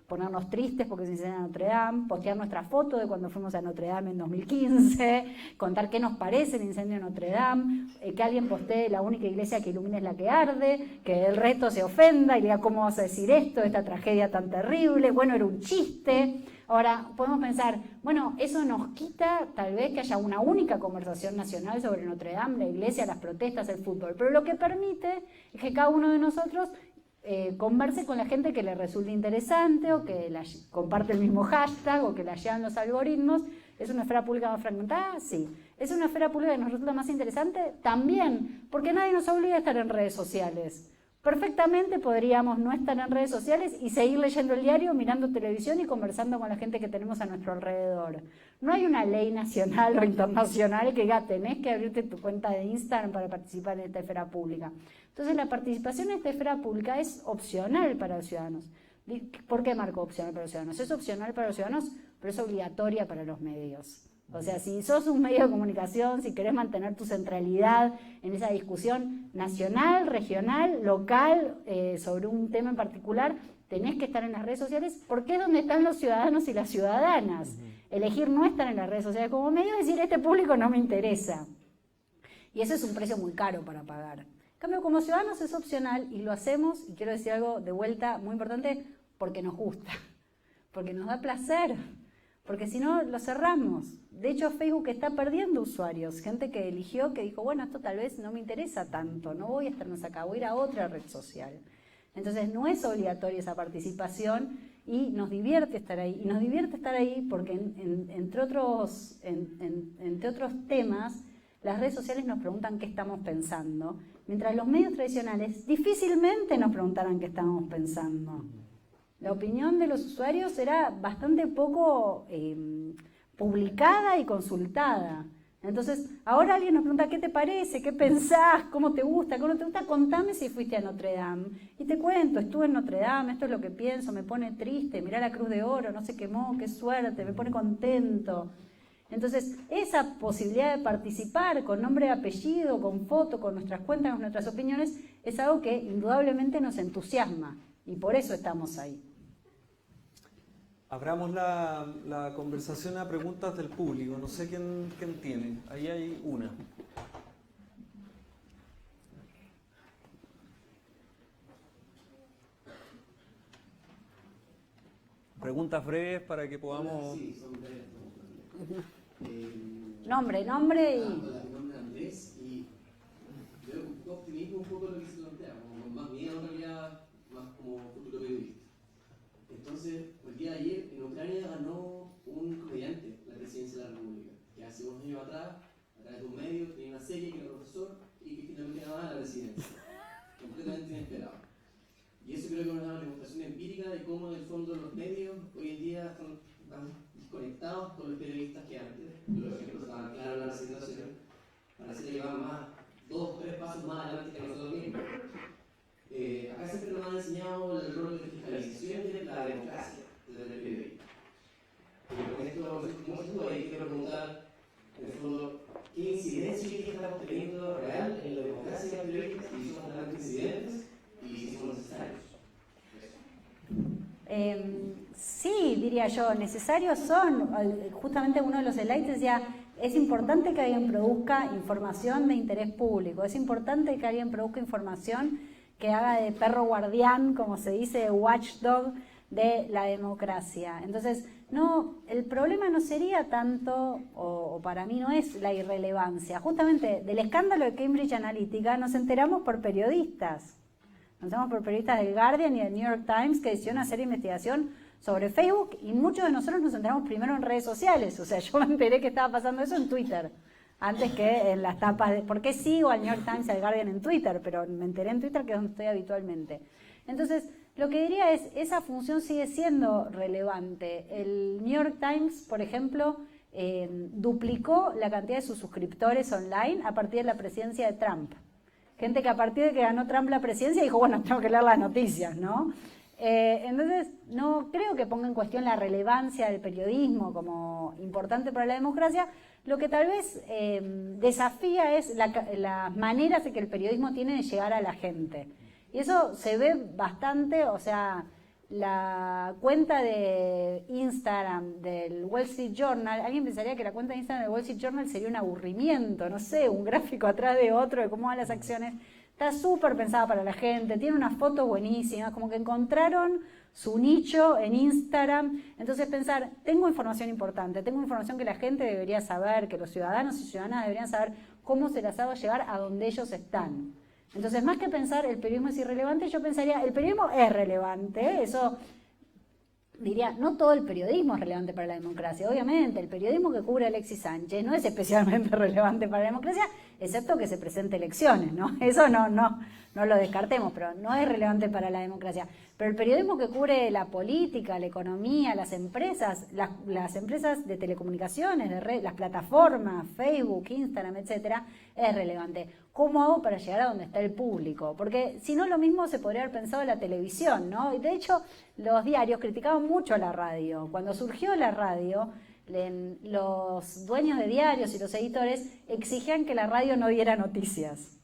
ponernos tristes porque se incendia Notre Dame, postear nuestra foto de cuando fuimos a Notre Dame en 2015, contar qué nos parece el incendio de Notre Dame, que alguien postee la única iglesia que ilumina es la que arde, que el resto se ofenda y diga cómo vas a decir esto, esta tragedia tan terrible, bueno, era un chiste. Ahora podemos pensar, bueno, eso nos quita tal vez que haya una única conversación nacional sobre Notre Dame, la iglesia, las protestas, el fútbol, pero lo que permite es que cada uno de nosotros converse con la gente que le resulte interesante o que comparte el mismo hashtag o que la llevan los algoritmos. ¿Es una esfera pública más fragmentada? Sí. ¿Es una esfera pública que nos resulta más interesante? También, porque nadie nos obliga a estar en redes sociales. Perfectamente podríamos no estar en redes sociales y seguir leyendo el diario, mirando televisión y conversando con la gente que tenemos a nuestro alrededor. No hay una ley nacional o internacional que diga tenés que abrirte tu cuenta de Instagram para participar en esta esfera pública. Entonces la participación en esta esfera pública es opcional para los ciudadanos. ¿Por qué marco opcional para los ciudadanos? Es opcional para los ciudadanos, pero es obligatoria para los medios. O sea, si sos un medio de comunicación, si querés mantener tu centralidad en esa discusión nacional, regional, local, sobre un tema en particular, tenés que estar en las redes sociales porque es donde están los ciudadanos y las ciudadanas. Elegir no estar en las redes sociales como medio es decir, este público no me interesa. Y ese es un precio muy caro para pagar. En cambio, como ciudadanos es opcional y lo hacemos, y quiero decir algo de vuelta muy importante, porque nos gusta, porque nos da placer. Porque si no, lo cerramos. De hecho, Facebook está perdiendo usuarios. Gente que eligió, que dijo, bueno, esto tal vez no me interesa tanto, no voy a estar más acá, voy a ir a otra red social. Entonces, no es obligatoria esa participación y nos divierte estar ahí. Y nos divierte estar ahí porque, entre otros temas, las redes sociales nos preguntan qué estamos pensando, mientras los medios tradicionales difícilmente nos preguntaran qué estábamos pensando. La opinión de los usuarios era bastante poco publicada y consultada. Entonces, ahora alguien nos pregunta qué te parece, qué pensás, cómo te gusta, contame si fuiste a Notre Dame. Y te cuento, estuve en Notre Dame, esto es lo que pienso, me pone triste, mirá la Cruz de Oro, no se quemó, qué suerte, me pone contento. Entonces, esa posibilidad de participar con nombre y apellido, con foto, con nuestras cuentas, con nuestras opiniones, es algo que indudablemente nos entusiasma. Y por eso estamos ahí. Abramos la conversación a preguntas del público. No sé quién tiene. Ahí hay una. Preguntas breves para que podamos... Sí, son breves. Nombre y... Hola, mi nombre es Andrés y veo un poco optimismo un poco lo que se plantea, como con más miedo en realidad, más como futuro periodista. Entonces, el día de ayer en Ucrania ganó un comediante la presidencia de la República, que hace unos años atrás, a través de un medio, tenía una serie que era profesor y que finalmente ganaba la presidencia. Completamente inesperado. Y eso creo que es una demostración empírica de cómo en el fondo los medios hoy en día están desconectados con los periodistas que antes. Los ejemplos estaban claros en la presentación. Parece que van más 2 o 3 pasos más adelante que nosotros mismos. Acá siempre nos han enseñado el rol de fiscalización de la democracia desde el periodismo. Pero con esto, como estuvo ahí, quiero preguntar, en el fondo, ¿qué incidencia estamos teniendo real en la democracia del periodismo? Si somos realmente incidentes y si son necesarios. Sí, diría yo, necesarios son. Justamente uno de los slides decía, es importante que alguien produzca información de interés público, es importante que alguien produzca información que haga de perro guardián, como se dice, watchdog de la democracia. Entonces, no, el problema no sería tanto, o para mí no es la irrelevancia. Justamente del escándalo de Cambridge Analytica nos enteramos por periodistas. Nos enteramos por periodistas del Guardian y del New York Times que hicieron una serie de investigación sobre Facebook y muchos de nosotros nos enteramos primero en redes sociales. O sea, yo me enteré que estaba pasando eso en Twitter, antes que en las tapas de... ¿Por qué sigo al New York Times y al Guardian en Twitter? Pero me enteré en Twitter, que es donde estoy habitualmente. Entonces, lo que diría es, esa función sigue siendo relevante. El New York Times, por ejemplo, duplicó la cantidad de sus suscriptores online a partir de la presidencia de Trump. Gente que a partir de que ganó Trump la presidencia dijo, bueno, tengo que leer las noticias, ¿no? Entonces, no creo que ponga en cuestión la relevancia del periodismo como importante para la democracia. Lo que tal vez desafía es las maneras de que el periodismo tiene de llegar a la gente. Y eso se ve bastante, o sea, la cuenta de Instagram del Wall Street Journal, alguien pensaría que la cuenta de Instagram del Wall Street Journal sería un aburrimiento, no sé, un gráfico atrás de otro de cómo van las acciones. Está súper pensada para la gente, tiene unas fotos buenísimas, como que encontraron su nicho en Instagram. Entonces pensar, tengo información importante, tengo información que la gente debería saber, que los ciudadanos y ciudadanas deberían saber cómo se las hago llegar a donde ellos están. Entonces, más que pensar el periodismo es irrelevante, yo pensaría, el periodismo es relevante, eso diría, no todo el periodismo es relevante para la democracia. Obviamente, el periodismo que cubre Alexis Sánchez no es especialmente relevante para la democracia, excepto que se presente elecciones, ¿no? Eso no lo descartemos, pero no es relevante para la democracia. Pero el periodismo que cubre la política, la economía, las empresas de telecomunicaciones, de red, las plataformas, Facebook, Instagram, etcétera, es relevante. ¿Cómo hago para llegar a donde está el público? Porque si no, lo mismo se podría haber pensado en la televisión, ¿no? Y de hecho, los diarios criticaban mucho la radio. Cuando surgió la radio, los dueños de diarios y los editores exigían que la radio no diera noticias.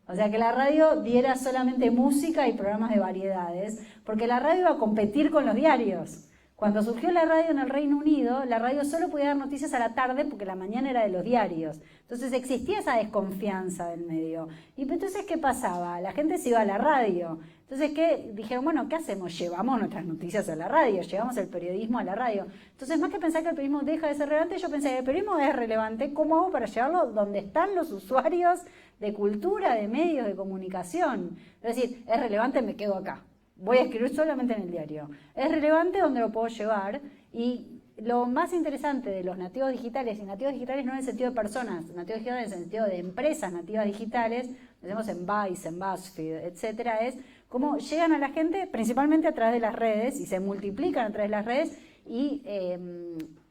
O sea, que la radio diera solamente música y programas de variedades, porque la radio iba a competir con los diarios. Cuando surgió la radio en el Reino Unido, la radio solo podía dar noticias a la tarde porque la mañana era de los diarios. Entonces existía esa desconfianza del medio. Y entonces, ¿qué pasaba? La gente se iba a la radio. Entonces, dijeron, bueno, ¿qué hacemos? Llevamos nuestras noticias a la radio, llevamos el periodismo a la radio. Entonces, más que pensar que el periodismo deja de ser relevante, yo pensé, el periodismo es relevante, ¿cómo hago para llevarlo donde están los usuarios de cultura, de medios, de comunicación? Es decir, es relevante, me quedo acá. Voy a escribir solamente en el diario. Es relevante donde lo puedo llevar. Y lo más interesante de los nativos digitales, y nativos digitales no en el sentido de personas, nativos digitales en el sentido de empresas nativas digitales, lo hacemos en Vice, en BuzzFeed, etcétera, es cómo llegan a la gente principalmente a través de las redes y se multiplican a través de las redes y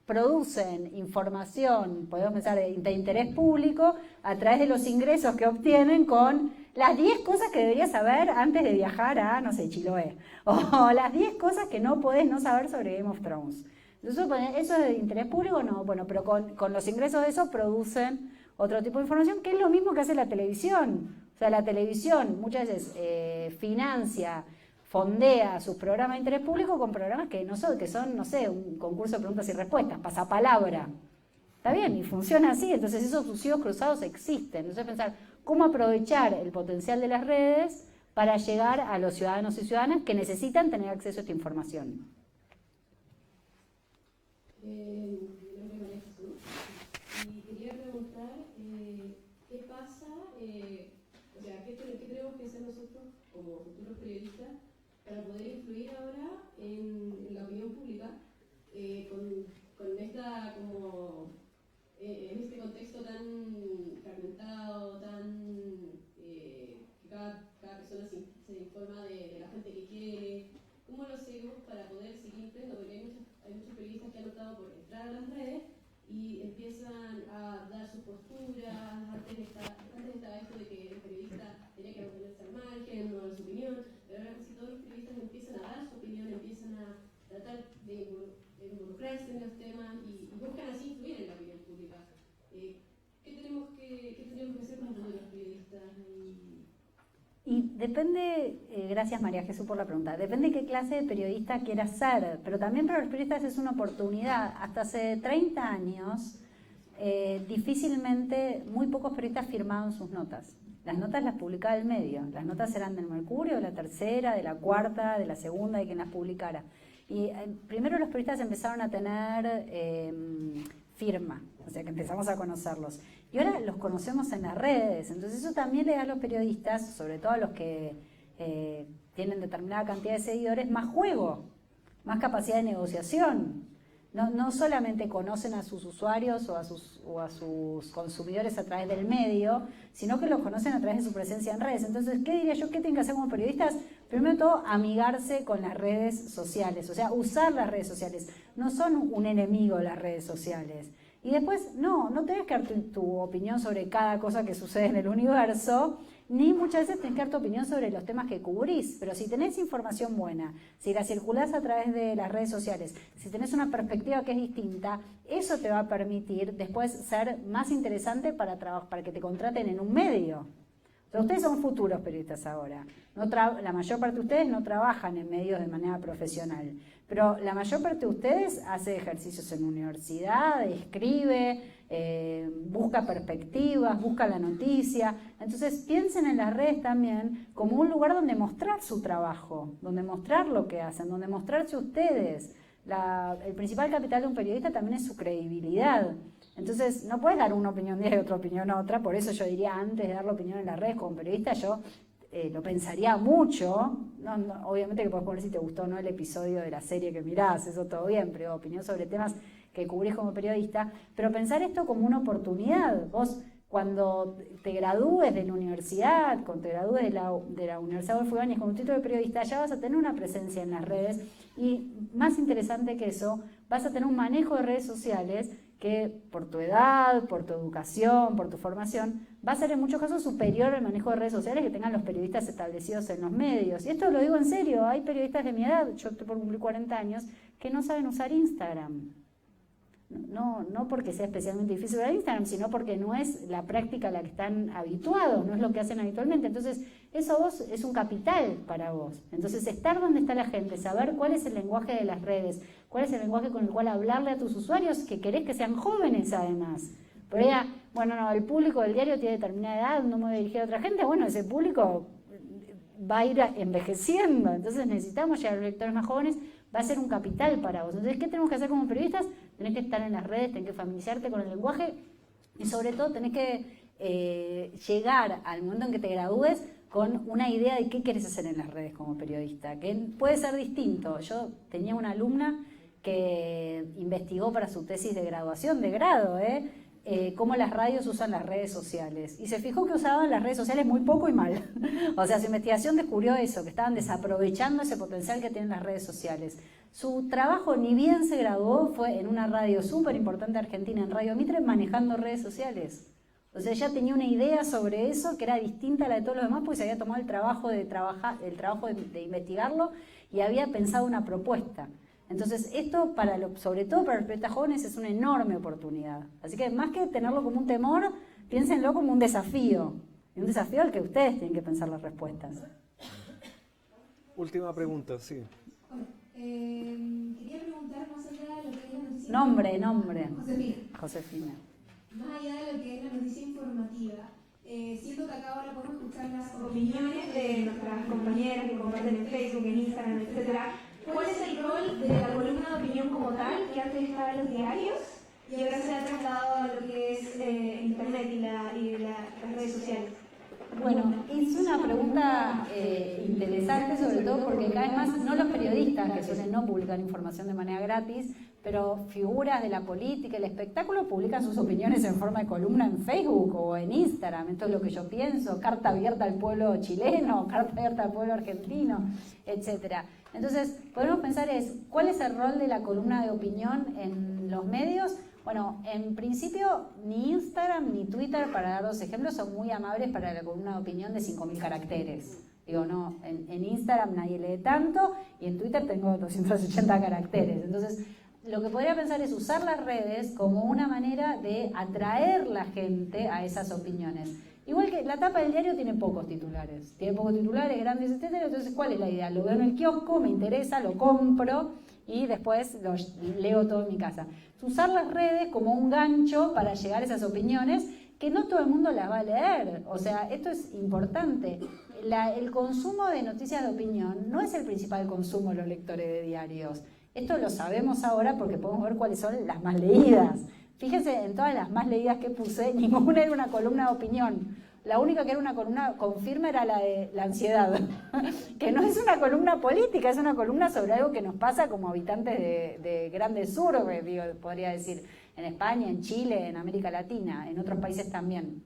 producen información, podemos pensar, de interés público a través de los ingresos que obtienen con las 10 cosas que deberías saber antes de viajar a, no sé, Chiloé, o las 10 cosas que no podés no saber sobre Game of Thrones. Entonces, ¿eso es de interés público? No, bueno, pero con los ingresos de eso producen otro tipo de información, que es lo mismo que hace la televisión. O sea, la televisión muchas veces financia fondea sus programas de interés público con programas que son, no sé, un concurso de preguntas y respuestas, pasapalabra. Está bien, y funciona así, entonces esos subsidios cruzados existen. Entonces pensar cómo aprovechar el potencial de las redes para llegar a los ciudadanos y ciudadanas que necesitan tener acceso a esta información. Mi nombre es María Jesús y quería preguntar qué pasa, o sea, qué tenemos que hacer nosotros como futuros periodistas para poder influir ahora en la opinión pública con esta como en este contexto tan fragmentado, que cada persona se informa de la gente que quiere. ¿Cómo lo hacemos para poder seguir influyendo? Porque hay muchos periodistas que han optado por entrar a las redes y empiezan a dar sus posturas. Antes estaba esto de que el periodista tenía que mantenerse al margen, no dar su opinión, pero ahora casi todos los periodistas empiezan a dar su opinión, empiezan a tratar de involucrarse en los temas y buscan así influir en la opinión pública. ¿Qué tenemos que hacer como futuros periodistas? Y depende, gracias María Jesús por la pregunta, depende de qué clase de periodista quieras ser, pero también para los periodistas es una oportunidad. Hasta hace 30 años, difícilmente, muy pocos periodistas firmaban sus notas. Las notas las publicaba el medio, las notas eran del Mercurio, de la Tercera, de la Cuarta, de la Segunda, de quien las publicara. Y primero los periodistas empezaron a tener firma, o sea que empezamos a conocerlos. Y ahora los conocemos en las redes, entonces eso también le da a los periodistas, sobre todo a los que tienen determinada cantidad de seguidores, más juego, más capacidad de negociación. No solamente conocen a sus usuarios o a sus consumidores a través del medio, sino que los conocen a través de su presencia en redes. Entonces, ¿qué diría yo? ¿Qué tienen que hacer como periodistas? Primero de todo, amigarse con las redes sociales, o sea, usar las redes sociales. No son un enemigo las redes sociales. Y después, no tenés que dar tu opinión sobre cada cosa que sucede en el universo, ni muchas veces tenés que dar tu opinión sobre los temas que cubrís. Pero si tenés información buena, si la circulás a través de las redes sociales, si tenés una perspectiva que es distinta, eso te va a permitir después ser más interesante para que te contraten en un medio. O sea, ustedes son futuros periodistas ahora. La mayor parte de ustedes no trabajan en medios de manera profesional, pero la mayor parte de ustedes hace ejercicios en universidad, escribe, busca perspectivas, busca la noticia. Entonces piensen en las redes también como un lugar donde mostrar su trabajo, donde mostrar lo que hacen, donde mostrarse ustedes. El principal capital de un periodista también es su credibilidad. Entonces no puedes dar una opinión de y otra opinión otra, por eso yo diría antes de dar la opinión en las redes como periodista yo lo pensaría mucho, obviamente que puedes poner si te gustó o no el episodio de la serie que mirás, eso todo bien, pero opinión sobre temas que cubrís como periodista, pero pensar esto como una oportunidad. Vos cuando te gradúes de la universidad, cuando te gradúes de la Universidad Adolfo Ibáñez con un título de periodista, ya vas a tener una presencia en las redes y más interesante que eso, vas a tener un manejo de redes sociales que por tu edad, por tu educación, por tu formación, va a ser en muchos casos superior al manejo de redes sociales que tengan los periodistas establecidos en los medios. Y esto lo digo en serio, hay periodistas de mi edad, yo estoy por cumplir 40 años, que no saben usar Instagram. No porque sea especialmente difícil usar Instagram, sino porque no es la práctica a la que están habituados, no es lo que hacen habitualmente. Entonces, eso vos es un capital para vos. Entonces, estar donde está la gente, saber cuál es el lenguaje de las redes, cuál es el lenguaje con el cual hablarle a tus usuarios, que querés que sean jóvenes además. Por ahí, el público del diario tiene determinada edad, no me voy a dirigir a otra gente, bueno, ese público va a ir envejeciendo, entonces necesitamos llegar a los lectores más jóvenes, va a ser un capital para vos. Entonces, ¿qué tenemos que hacer como periodistas? Tenés que estar en las redes, tenés que familiarizarte con el lenguaje y sobre todo tenés que llegar al momento en que te gradúes con una idea de qué querés hacer en las redes como periodista, que puede ser distinto. Yo tenía una alumna que investigó para su tesis de graduación, de grado, cómo las radios usan las redes sociales. Y se fijó que usaban las redes sociales muy poco y mal. O sea, su investigación descubrió eso, que estaban desaprovechando ese potencial que tienen las redes sociales. Su trabajo, ni bien se graduó, fue en una radio súper importante argentina, en Radio Mitre, manejando redes sociales. O sea, ella tenía una idea sobre eso que era distinta a la de todos los demás porque se había tomado el trabajo de investigarlo y había pensado una propuesta. Entonces, esto, sobre todo para los periodistas jóvenes, es una enorme oportunidad. Así que, más que tenerlo como un temor, piénsenlo como un desafío. Y un desafío al que ustedes tienen que pensar las respuestas. Última pregunta, sí. Bueno, quería preguntar más allá de lo que es la noticia. Nombre. Josefina. Más allá de lo que es la noticia informativa, siento que acá ahora podemos escuchar las opiniones de nuestras compañeras que comparten en Facebook, en Instagram, etcétera. ¿Cuál es el rol de la columna de opinión como tal, que antes estaba en los diarios y ahora se ha trasladado a lo que es Internet y las redes sociales? Bueno, es una pregunta interesante, sobre todo porque cada vez más, no los periodistas, que suelen no publicar información de manera gratis, pero figuras de la política, el espectáculo, publican sus opiniones en forma de columna en Facebook o en Instagram. Esto es lo que yo pienso, carta abierta al pueblo chileno, carta abierta al pueblo argentino, etcétera. Entonces, podemos pensar ¿cuál es el rol de la columna de opinión en los medios? Bueno, en principio, ni Instagram ni Twitter, para dar dos ejemplos, son muy amables para la columna de opinión de 5.000 caracteres. Digo, no, en Instagram nadie lee tanto y en Twitter tengo 280 caracteres. Entonces, lo que podría pensar es usar las redes como una manera de atraer la gente a esas opiniones. Igual que la tapa del diario tiene pocos titulares, grandes, etcétera. Entonces, ¿cuál es la idea? Lo veo en el kiosco, me interesa, lo compro y después lo leo todo en mi casa. Usar las redes como un gancho para llegar a esas opiniones que no todo el mundo las va a leer. O sea, esto es importante. El consumo de noticias de opinión no es el principal consumo de los lectores de diarios. Esto lo sabemos ahora porque podemos ver cuáles son las más leídas. Fíjense, en todas las más leídas que puse, ninguna era una columna de opinión. La única que era una columna con firma era la de la ansiedad, que no es una columna política, es una columna sobre algo que nos pasa como habitantes de grandes urbes, podría decir, en España, en Chile, en América Latina, en otros países también.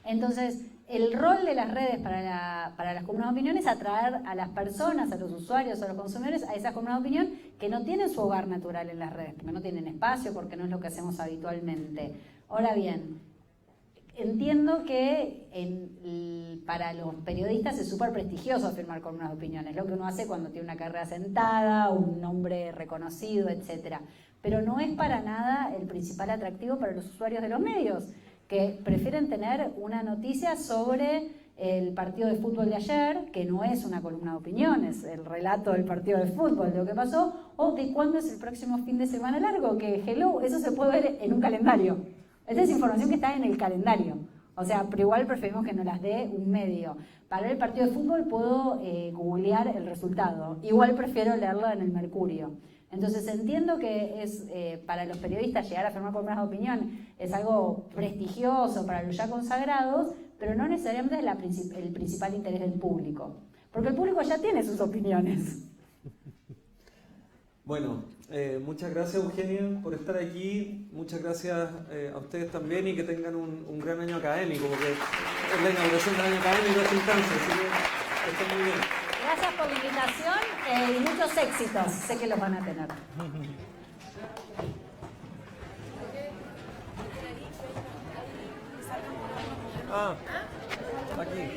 Entonces, el rol de las redes para las columnas de opinión es atraer a las personas, a los usuarios, a los consumidores, a esas columnas de opinión que no tienen su hogar natural en las redes, porque no tienen espacio, porque no es lo que hacemos habitualmente. Ahora bien, entiendo que para los periodistas es súper prestigioso firmar columnas de opinión, es lo que uno hace cuando tiene una carrera sentada, un nombre reconocido, etc. Pero no es para nada el principal atractivo para los usuarios de los medios, que prefieren tener una noticia sobre el partido de fútbol de ayer, que no es una columna de opinión, es el relato del partido de fútbol, de lo que pasó, o de cuándo es el próximo fin de semana largo, que eso se puede ver en un calendario. Esta es información que está en el calendario. O sea, pero igual preferimos que nos las dé un medio. Para ver el partido de fútbol puedo googlear el resultado. Igual prefiero leerlo en el Mercurio. Entonces entiendo que es para los periodistas llegar a firmar columnas de opinión es algo prestigioso para los ya consagrados, pero no necesariamente es el principal interés del público. Porque el público ya tiene sus opiniones. Bueno, muchas gracias Eugenia por estar aquí, muchas gracias a ustedes también y que tengan un gran año académico, porque es la inauguración del año académico de esta instancia, así que estén muy bien. Gracias por la invitación y muchos éxitos, sé que los van a tener. Aquí.